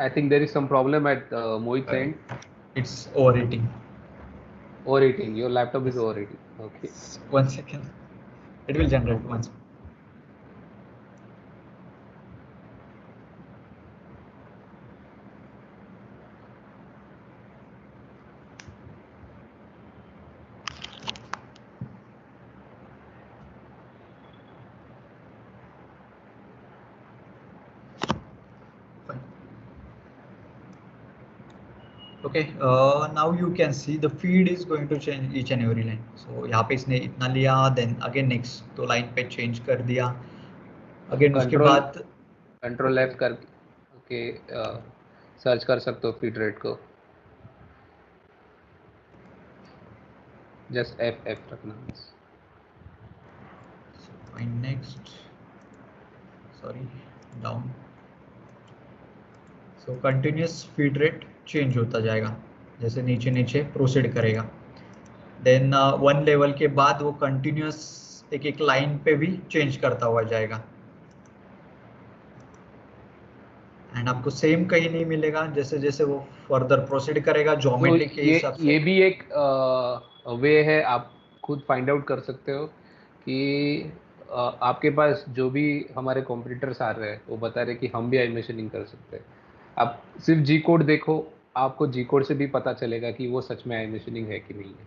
I think there is some problem at Mohit end. It's overheating. Overheating, your laptop is yes, overheating. Okay. 1 second, it will No generate problem. once. Fine. Okay, now you can see the feed is going to change each and every line. So यहाँ पे इसने इतना लिया, then again next तो line पे change कर दिया। again उसके कंट्रोल बाद कंट्रोल एफ करके सर्च कर सकते हो फीड रेट को। जस्ट एफ एफ रखना बस। fine next, sorry, down। सो कंटिन्यूस फीड रेट चेंज होता जाएगा जैसे नीचे नीचे प्रोसीड करेगा। देन 1 लेवल के बाद वो कंटिन्यूस एक एक लाइन पे भी चेंज करता हुआ जाएगा। एंड आपको सेम कहीं नहीं मिलेगा, जैसे जैसे वो फर्दर प्रोसीड करेगा तो ज्योमेट्री के ये हिसाब से। ये भी एक वे है, आप खुद फाइंड आउट कर सकते हो कि आपके पास जो भी हमारे कॉम्पिटिटर्स आ रहे हैं वो बता रहे कि हम भी आई मशीनिंग कर सकते हैं। आप सिर्फ जी कोड देखो, आपको जी कोड से भी पता चलेगा कि वो सच में आई मशीनिंग है कि नहीं है।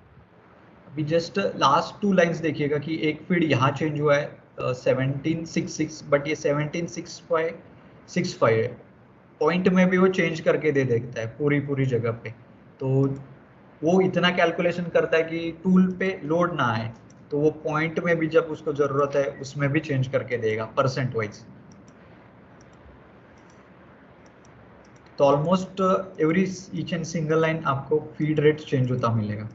अभी जस्ट लास्ट 2 लाइन्स देखिएगा कि एक फीड यहाँ चेंज हुआ है 1766, बट ये 1765 है। पॉइंट में भी वो चेंज करके दे देता है पूरी पूरी जगह पे। तो वो इतना कैलकुलेशन करता है कि टूल पे लोड ना आए, तो वो पॉइंट में भी जब उसको जरूरत है उसमें भी चेंज करके देगा परसेंट वाइज। तो almost every each and single line आपको फीड रेट चेंज होता मिलेगा।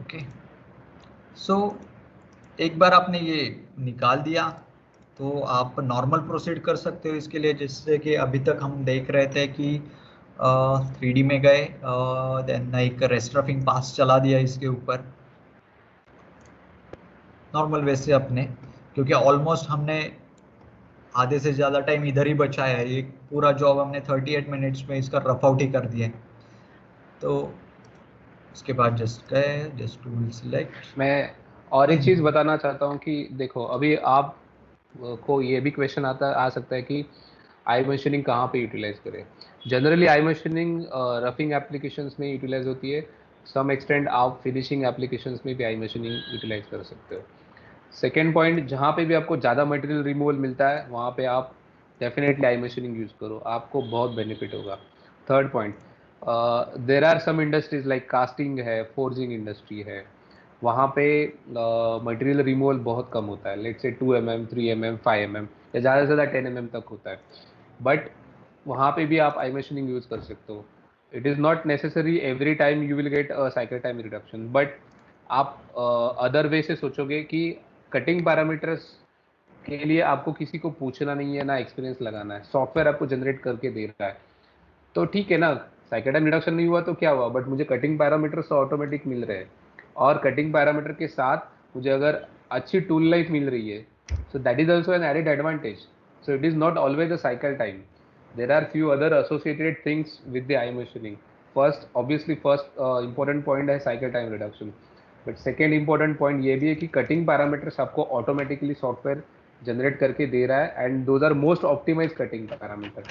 ओके, सो एक बार आपने ये निकाल दिया तो आप नॉर्मल प्रोसीड कर सकते हो इसके लिए। जैसे कि अभी तक हम देख रहे थे कि 3D में गए, देन एक रेस्टरफिंग पास चला दिया इसके ऊपर नॉर्मल वे से अपने, क्योंकि ऑलमोस्ट हमने आधे से ज़्यादा टाइम इधर ही बचाया है। ये पूरा जॉब हमने 38 मिनट्स में इसका रफ आउट ही कर दिया है। तो उसके बाद जस्ट गए, जस्ट टूल सिलेक्ट। मैं और एक चीज़ बताना चाहता हूँ कि देखो, अभी आप को ये भी क्वेश्चन आ सकता है कि आई मशीनिंग कहाँ पे यूटिलाइज करें। Generally I machining roughing applications में यूटिलाइज होती है। सम एक्सटेंड आप फिनिशिंग एप्लीकेशंस में भी आई मशीनिंग यूटिलाइज कर सकते हो। सेकेंड पॉइंट, जहाँ पे भी आपको ज़्यादा मटेरियल रिमूवल मिलता है वहाँ पे आप डेफिनेटली आई मशीनिंग यूज़ करो, आपको बहुत बेनिफिट होगा। Third point, there are some industries like casting है, फोर्जिंग इंडस्ट्री है, वहाँ पे मटेरियल रिमूवल बहुत कम होता है। Let's say 2 mm, 3 mm, 5 mm, या ज़्यादा से ज़्यादा 10 mm तक होता है। बट वहाँ पे भी आप आई मशीनिंग यूज़ कर सकते हो। It is not necessary every time you will get a cycle time reduction, but आप अदर वे से सोचोगे कि कटिंग पैरामीटर्स के लिए आपको किसी को पूछना नहीं है, ना एक्सपीरियंस लगाना है, सॉफ्टवेयर आपको जनरेट करके दे रहा है, तो ठीक है ना, साइकिल टाइम रिडक्शन नहीं हुआ तो क्या हुआ, बट मुझे कटिंग पैरामीटर्स तो ऑटोमेटिक मिल रहे हैं, और कटिंग पैरामीटर के साथ मुझे अगर अच्छी टूल लाइफ मिल रही है, so that is also an added advantage. So it is not always the cycle time. There are few other associated things with the eye machining. First, obviously first important point है cycle time reduction. But second important point ये भी है कि cutting parameters आपको automatically software generate करके दे रहा है, and those are most optimized cutting parameter.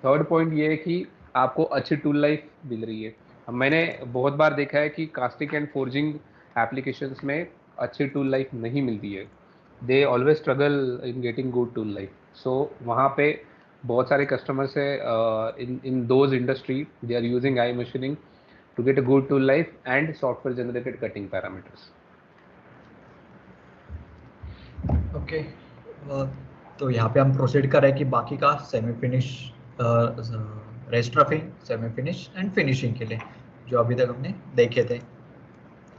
Third point ये है कि आपको अच्छी tool life मिल रही है. मैंने बहुत बार देखा है कि कास्टिक एंड फोर्जिंग एप्लीकेशंस में अच्छी टूल लाइफ नहीं मिलती है, they always struggle in getting good tool life. So वहाँ पे बहुत सारे कस्टमर्स है in in those industry, they are using I machining to get a good tool life and software generated cutting parameters. Okay, तो यहाँ पे हम प्रोसीड कर रहे हैं कि बाकी का semi finish, rest roughing, semi finish and finishing के लिए जो अभी तक हमने देखे थे.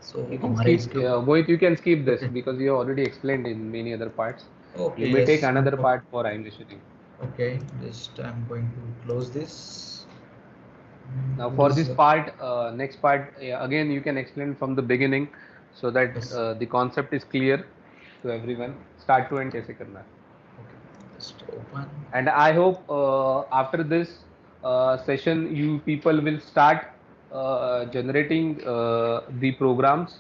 सो You can हमारे skip, इसका Mohit, you can skip this okay because you have already explained in many other parts. Okay You may take yes no another problem. part for eye machining. Okay, just I'm going to close this. Now for This this part, next part, again you can explain from the beginning so that yes. the concept is clear to everyone. Start to end कैसे करना है. Okay, just open. And I hope after this session, you people will start generating the programs.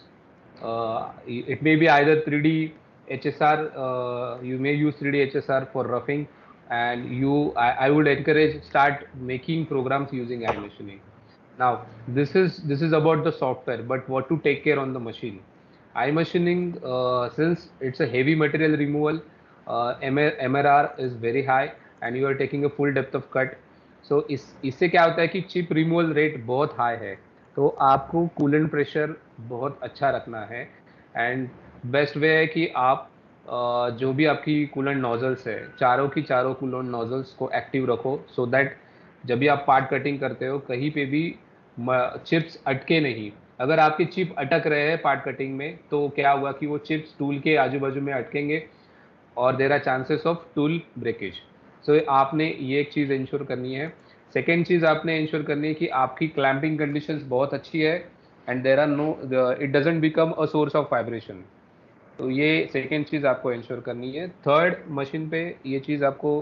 It may be either 3D HSR. You may use 3D HSR for roughing, and I would encourage start making programs using iMachining. Now, this is about the software, but what to take care on the machine. iMachining, since it's a heavy material removal, MRR is very high, and you are taking a full depth of cut. So इससे क्या होता है कि चिप रिमूवल रेट बहुत हाई है, तो आपको कूलेंट प्रेशर बहुत अच्छा रखना है. एंड बेस्ट वे है कि आप जो भी आपकी कूलेंट नोजल्स है, चारों की चारों कूलेंट नोजल्स को एक्टिव रखो, सो दैट जब भी आप पार्ट कटिंग करते हो कहीं पे भी चिप्स अटके नहीं. अगर आपके चिप अटक रहे हैं पार्ट कटिंग में, तो क्या हुआ कि वो चिप्स टूल के आजू बाजू में अटकेंगे और there are chances of tool breakage. So आपने ये एक चीज़ इंश्योर करनी है. सेकेंड चीज़ आपने इंश्योर करनी है कि आपकी क्लैंपिंग कंडीशंस बहुत अच्छी है, and there are no, it doesn't become a source of vibration. तो ये सेकेंड चीज़ आपको इंश्योर करनी है. थर्ड, मशीन पे ये चीज़ आपको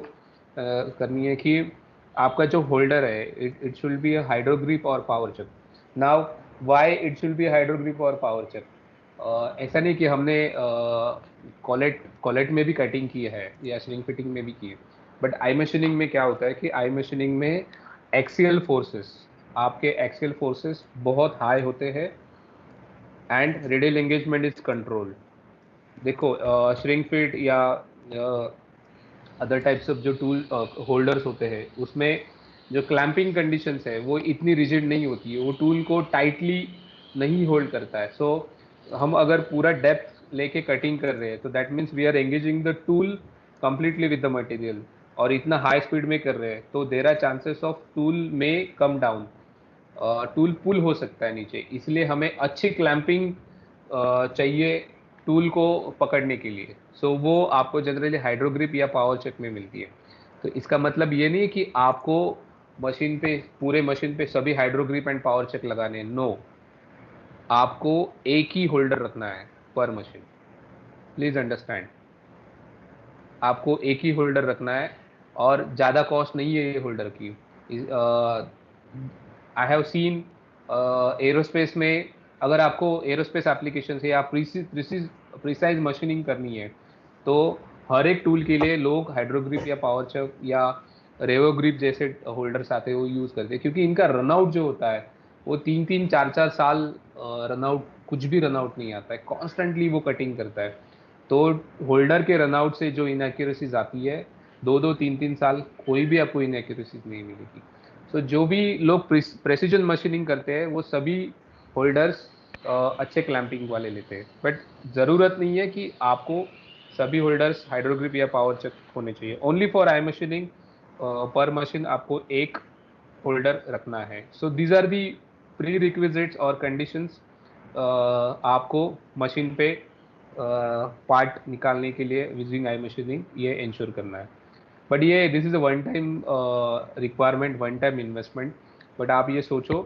करनी है कि आपका जो होल्डर है, it should be a hydrogrip और power chuck. Now why it should be hydrogrip और पावर चक? ऐसा नहीं कि हमने कॉलेट में भी कटिंग की है या श्रिंक फिटिंग में भी की है, बट आई मशीनिंग में क्या होता है कि आई मशीनिंग में एक्सियल फोर्सेस, आपके एक्सियल फोर्सेस बहुत हाई होते हैं, and radial engagement is controlled. देखो श्रिंक फिट या अदर टाइप्स ऑफ जो टूल होल्डर्स होते हैं, उसमें जो क्लैंपिंग कंडीशंस है वो इतनी रिजिड नहीं होती है, वो टूल को टाइटली नहीं होल्ड करता है. सो हम अगर पूरा डेप्थ लेके कटिंग कर रहे हैं, तो that means we are engaging the tool completely with the material, और इतना हाई स्पीड में कर रहे हैं, तो there are chances of tool में कम डाउन, टूल पुल हो सकता है नीचे. इसलिए हमें अच्छी क्लैंपिंग चाहिए टूल को पकड़ने के लिए. सो वो आपको जनरली हाइड्रोग्रिप या पावर चेक में मिलती है. तो इसका मतलब ये नहीं कि आपको मशीन पे, पूरे मशीन पे सभी हाइड्रोग्रिप एंड पावर चेक लगाने हैं. नो, आपको एक ही होल्डर रखना है पर मशीन. प्लीज अंडरस्टैंड, आपको एक ही होल्डर रखना है, और ज़्यादा कॉस्ट नहीं है ये होल्डर की. आई हैव सीन एरोस्पेस में, अगर आपको एरोस्पेस एप्लीकेशन से या प्रिसाइज मशीनिंग करनी है, तो हर एक टूल के लिए लोग हाइड्रोग्रिप या पावर चक या रेवोग्रिप जैसे होल्डर्स आते हैं वो यूज़ करते हैं, क्योंकि इनका रनआउट जो होता है वो 3-4 साल रनआउट, कुछ भी रनआउट नहीं आता है, कॉन्स्टेंटली वो कटिंग करता है. तो होल्डर के रनआउट से जो इनएक्यूरेसीज आती है, 2-3 साल कोई भी आपको इनएक्यूरेसीज नहीं मिलेगी. सो जो भी लोग प्रेसिजन मशीनिंग करते हैं वो सभी होल्डर्स अच्छे क्लैंपिंग वाले लेते हैं, बट ज़रूरत नहीं है कि आपको सभी होल्डर्स हाइड्रोग्रिप या पावर चक होने चाहिए. ओनली फॉर आई मशीनिंग पर मशीन आपको एक होल्डर रखना है. So these are the prerequisites और कंडीशंस आपको मशीन पे पार्ट निकालने के लिए यूजिंग आई मशीनिंग ये इंश्योर करना है। बट ये this is a one time requirement, one time investment. But आप ये सोचो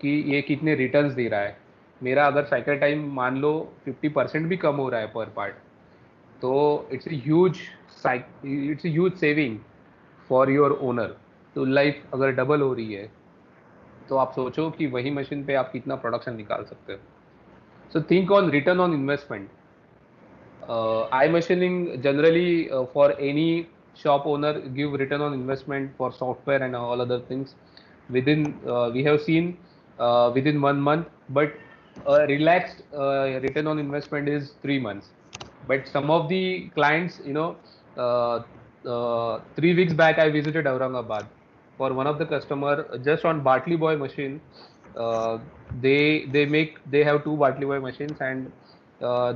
कि ये कितने रिटर्न्स दे रहा है। मेरा अगर साइकिल टाइम मान लो 50% भी कम हो रहा है पर पार्ट, तो it's it's huge saving for your owner. तो लाइफ अगर डबल हो रही है तो आप सोचो कि वही मशीन पे आप कितना प्रोडक्शन निकाल सकते हो। So think on return on investment. I machining generally for any shop owner give return on investment for software and all other things within we have seen within 1 month, but relaxed return on investment is 3 months. But some of the clients, 3 weeks back I visited Aurangabad for one of the customer just on Bartley Boy machine. Uh, they have two Bartley Boy machines, and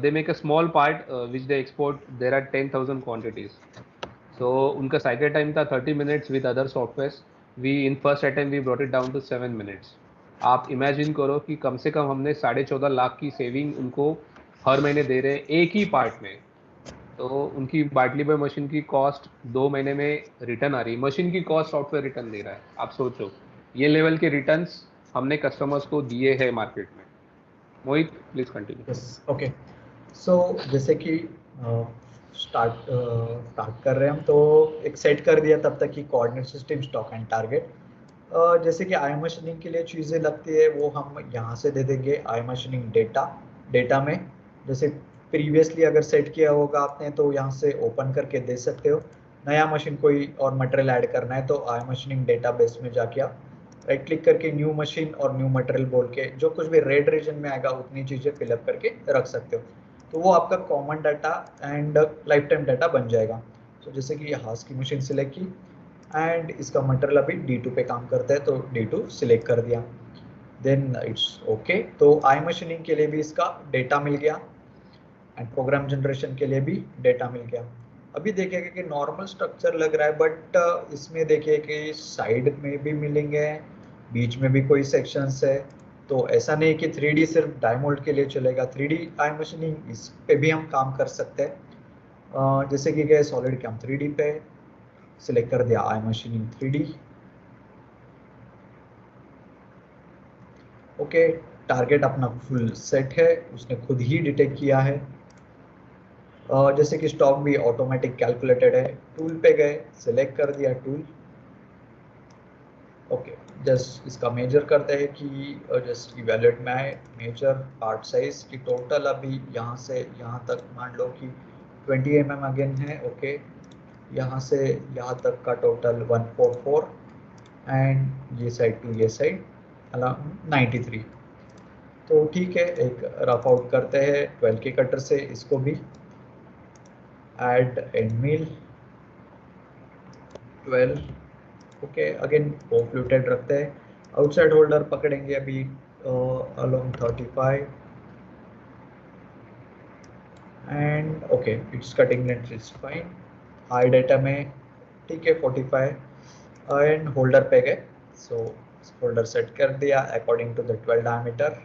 they make a small part which they export. There are 10,000 quantities. So उनका cycle time था 30 minutes with other softwares. We in first attempt we brought it down to 7 minutes. आप इमेजिन करो कि कम से कम हमने 14.5 लाख की सेविंग उनको हर महीने दे रहे हैं एक ही पार्ट में। तो उनकी बाटली बाय मशीन की कॉस्ट 2 महीने में रिटर्न आ रही है, मशीन की कॉस्ट सॉफ्टवेयर रिटर्न दे रहा है। आप सोचो ये लेवल के रिटर्न्स हमने कस्टमर्स को दिए हैं मार्केट में। Mohit please continue. Yes, okay. So जैसे कि स्टार्ट कर रहे हैं हम, तो एक सेट कर दिया तब तक कि coordinate system, stock and target. जैसे कि आई मशीनिंग के लिए चीज़ें लगती है वो हम यहाँ से दे देंगे। आई मशीनिंग डेटा में जैसे प्रीवियसली अगर सेट किया होगा आपने तो यहाँ से ओपन करके दे सकते हो। नया मशीन कोई और मटेरियल ऐड करना है तो आई मशीनिंग डेटाबेस में जाके आप राइट क्लिक करके न्यू मशीन और न्यू मटेरियल बोल के जो कुछ भी रेड रीजन में आएगा उतनी चीज़ें फिलअप करके रख सकते हो। तो वो आपका common data and life time data बन जाएगा। तो जैसे कि हाथ की मशीन सिलेक्ट की एंड इसका मटेरियल अभी D2 पे काम करता है तो D2 सिलेक्ट कर दिया, देन इट्स ओके। तो आई मशीनिंग के लिए भी इसका डेटा मिल गया एंड प्रोग्राम जनरेशन के लिए भी डेटा मिल गया। अभी देखिएगा कि नॉर्मल स्ट्रक्चर लग रहा है, बट इसमें देखिए कि साइड में भी मिलेंगे, बीच में भी कोई सेक्शंस है। तो ऐसा नहीं कि 3D सिर्फ डायमोल्ड के लिए चलेगा, 3D आई मशीनिंग इस पे भी हम काम कर सकते हैं। जैसे कि गए सॉलिड कैम 3D पे सिलेक्ट कर दिया आई मशीनिंग 3D, ओके। टारगेट अपना फुल सेट है, उसने खुद ही डिटेक्ट किया है। जैसे कि स्टॉक भी ऑटोमेटिक कैलकुलेटेड है। टूल पे गए, सिलेक्ट कर दिया टूल, ओके। जस्ट इसका मेजर करते हैं कि जस्ट इवैल्यूएट में आए, मेजर पार्ट साइज की टोटल अभी यहाँ से यहाँ तक मान लो कि 20 mm अगेन है, ओके। यहाँ से यहाँ तक का टोटल 144 एंड ये साइड टू ये साइड 93। तो ठीक है, एक रफ आउट करते हैं 12 के कटर से इसको भी। Add and mill 12, okay. Again वो फ्लूटेड रखते हैं। आउटसाइड होल्डर पकड़ेंगे अभी along 35 and okay it's cutting length is fine. High data में ठीक है 45 एंड होल्डर पे गए। सो होल्डर सेट कर दिया according to the 12 diameter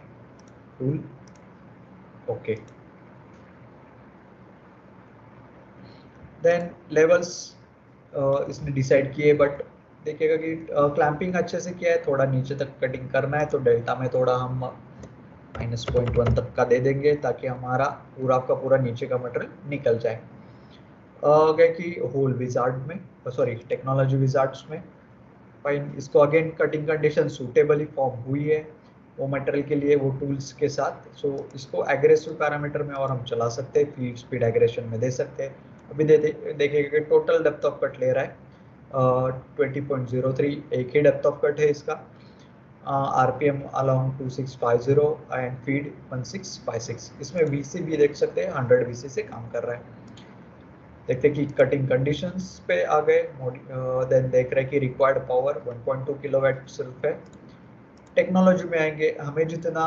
tool, okay. Then levels इसने डिसाइड किए, बट देखिएगा कि क्लैंपिंग अच्छे से किया है। थोड़ा नीचे तक कटिंग करना है तो डेल्टा में थोड़ा हम -0.1 तक का दे देंगे ताकि हमारा पूरा का पूरा नीचे का मटेरियल निकल जाए। गए कि होल विजार्ड में, सॉरी टेक्नोलॉजी विजार्ड्स में फाइन। इसको again cutting condition suitably form हुई है वो मटेरियल के लिए वो टूल्स के साथ। सो इसको एग्रेसिव पैरामीटर में और हम चला सकते हैं, फीड स्पीड एग्रेशन में दे सकते हैं। अभी देखिएगा कि टोटल डेप्थ ऑफ कट ले रहा है 20.03, एक ही डेप्थ ऑफ कट है इसका। RPM along 2650 and feed 1656। इसमें VC भी देख सकते हैं 100 VC से काम कर रहा है। देखते हैं कि कटिंग कंडीशंस पे आ गए। देन देख रहे हैं कि रिक्वायर्ड पावर 1.2 किलोवाट सिर्फ है। टेक्नोलॉजी में आएंगे, हमें जितना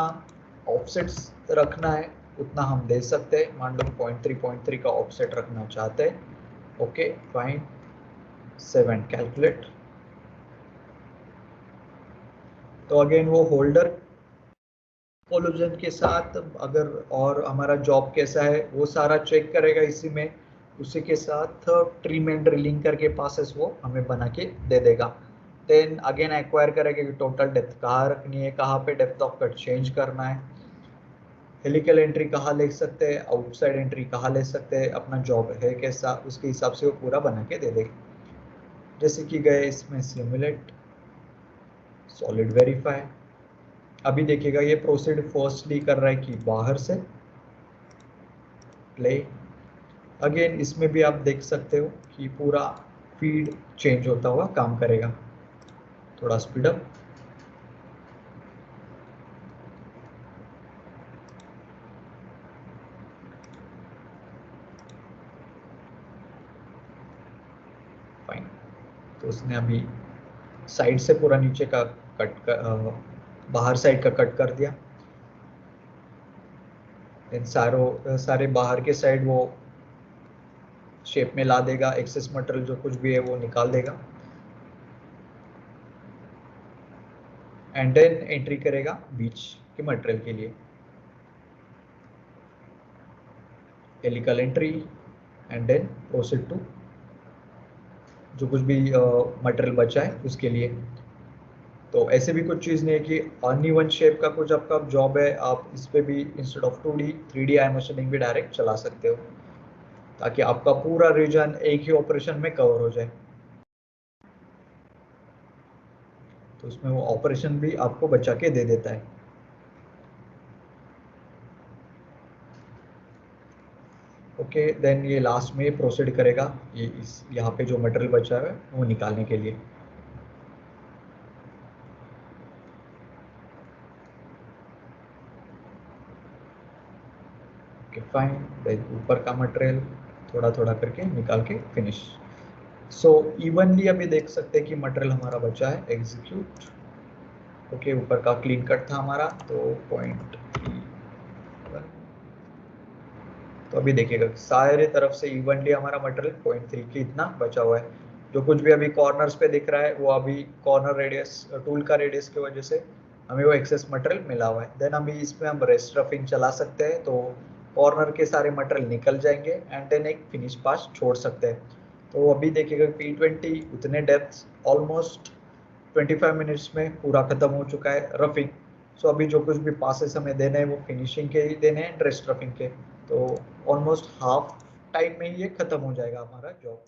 ऑफसेट्स रखना है उतना हम दे सकते हैं। मान लो 0.3 का ऑफसेट रखना चाहते हैं, ओके फाइन। 7 कैलकुलेट। तो अगेन वो होल्डर कोलोजन के साथ अगर और हमारा जॉब कैसा है वो सारा चेक करेगा इसी में, उसी के साथ ट्रिम एंड ड्रिलिंग करके पासेस वो हमें बना के दे देगा। देन अगेन एक्वायर करेगा कि टोटल डेप्थ कहाँ रखनी है, कहाँ पे डेप्थ ऑफ कट चेंज करना है, हेलिकल एंट्री कहाँ ले सकते हैं, आउटसाइड एंट्री कहाँ ले सकते हैं, अपना जॉब है कैसा, उसके हिसाब से वो पूरा बना के दे देगा। जैसे कि गए इसमें सिमुलेट, सॉलिड वेरीफाई। अभी देखिएगा ये प्रोसीड फर्स्टली कर रहा है कि बाहर से प्ले। अगेन इसमें भी आप देख सकते हो कि पूरा फीड चेंज होता हुआ काम करेगा। थोड़ा स्पीड अप। फाइन। तो उसने अभी साइड से पूरा नीचे का कट कर, बाहर साइड का कट कर दिया। देन सारे बाहर के साइड वो शेप में ला देगा, एक्सेस मटेरियल जो कुछ भी है वो निकाल देगा एंड देन एंट्री करेगा बीच के मटेरियल के लिए, helical entry and then proceed to जो कुछ भी मटेरियल बचा है उसके लिए। तो ऐसे भी कुछ चीज़ नहीं है कि अनइवन शेप का कुछ आपका जॉब है, आप इस पे भी instead of 2D 3D I machining भी डायरेक्ट चला सकते हो ताकि आपका पूरा रीजन एक ही ऑपरेशन में कवर हो जाए। तो उसमें वो ऑपरेशन भी आपको बचा के दे देता है। ओके, देन ये लास्ट में प्रोसीड करेगा ये इस यहाँ पे जो मटेरियल बचा है वो निकालने के लिए। ओके फाइन, देन ऊपर का मटेरियल थोड़ा थोड़ा करके निकाल के फिनिश। सो इवनली अभी देख सकते हैं कि मटेरियल हमारा बचा है एग्जीक्यूट। ओके, ऊपर का क्लीन कट था हमारा तो 0.3। तो अभी देखिएगा सारे तरफ से इवनली हमारा मटेरियल 0.3 की इतना बचा हुआ है। जो कुछ भी अभी कॉर्नर्स पे दिख रहा है वो अभी कॉर्नर रेडियस, टूल का रेडियस की वजह से हमें वो एक्सेस मटेरियल मिला हुआ है। देन अभी इसमें हम रेस्ट रफिंग चला सकते हैं तो कॉर्नर के सारे मटेरियल निकल जाएंगे एंड देन एक फिनिश पास छोड़ सकते हैं। तो अभी देखिएगा P20 उतने डेप्थ ऑलमोस्ट 25 मिनट्स में पूरा खत्म हो चुका है रफिंग। सो अभी जो कुछ भी पासेस हमें देने हैं वो फिनिशिंग के ही देने हैं, रेस्ट रफिंग के। तो ऑलमोस्ट हाफ टाइम में ही ये खत्म हो जाएगा हमारा जॉब।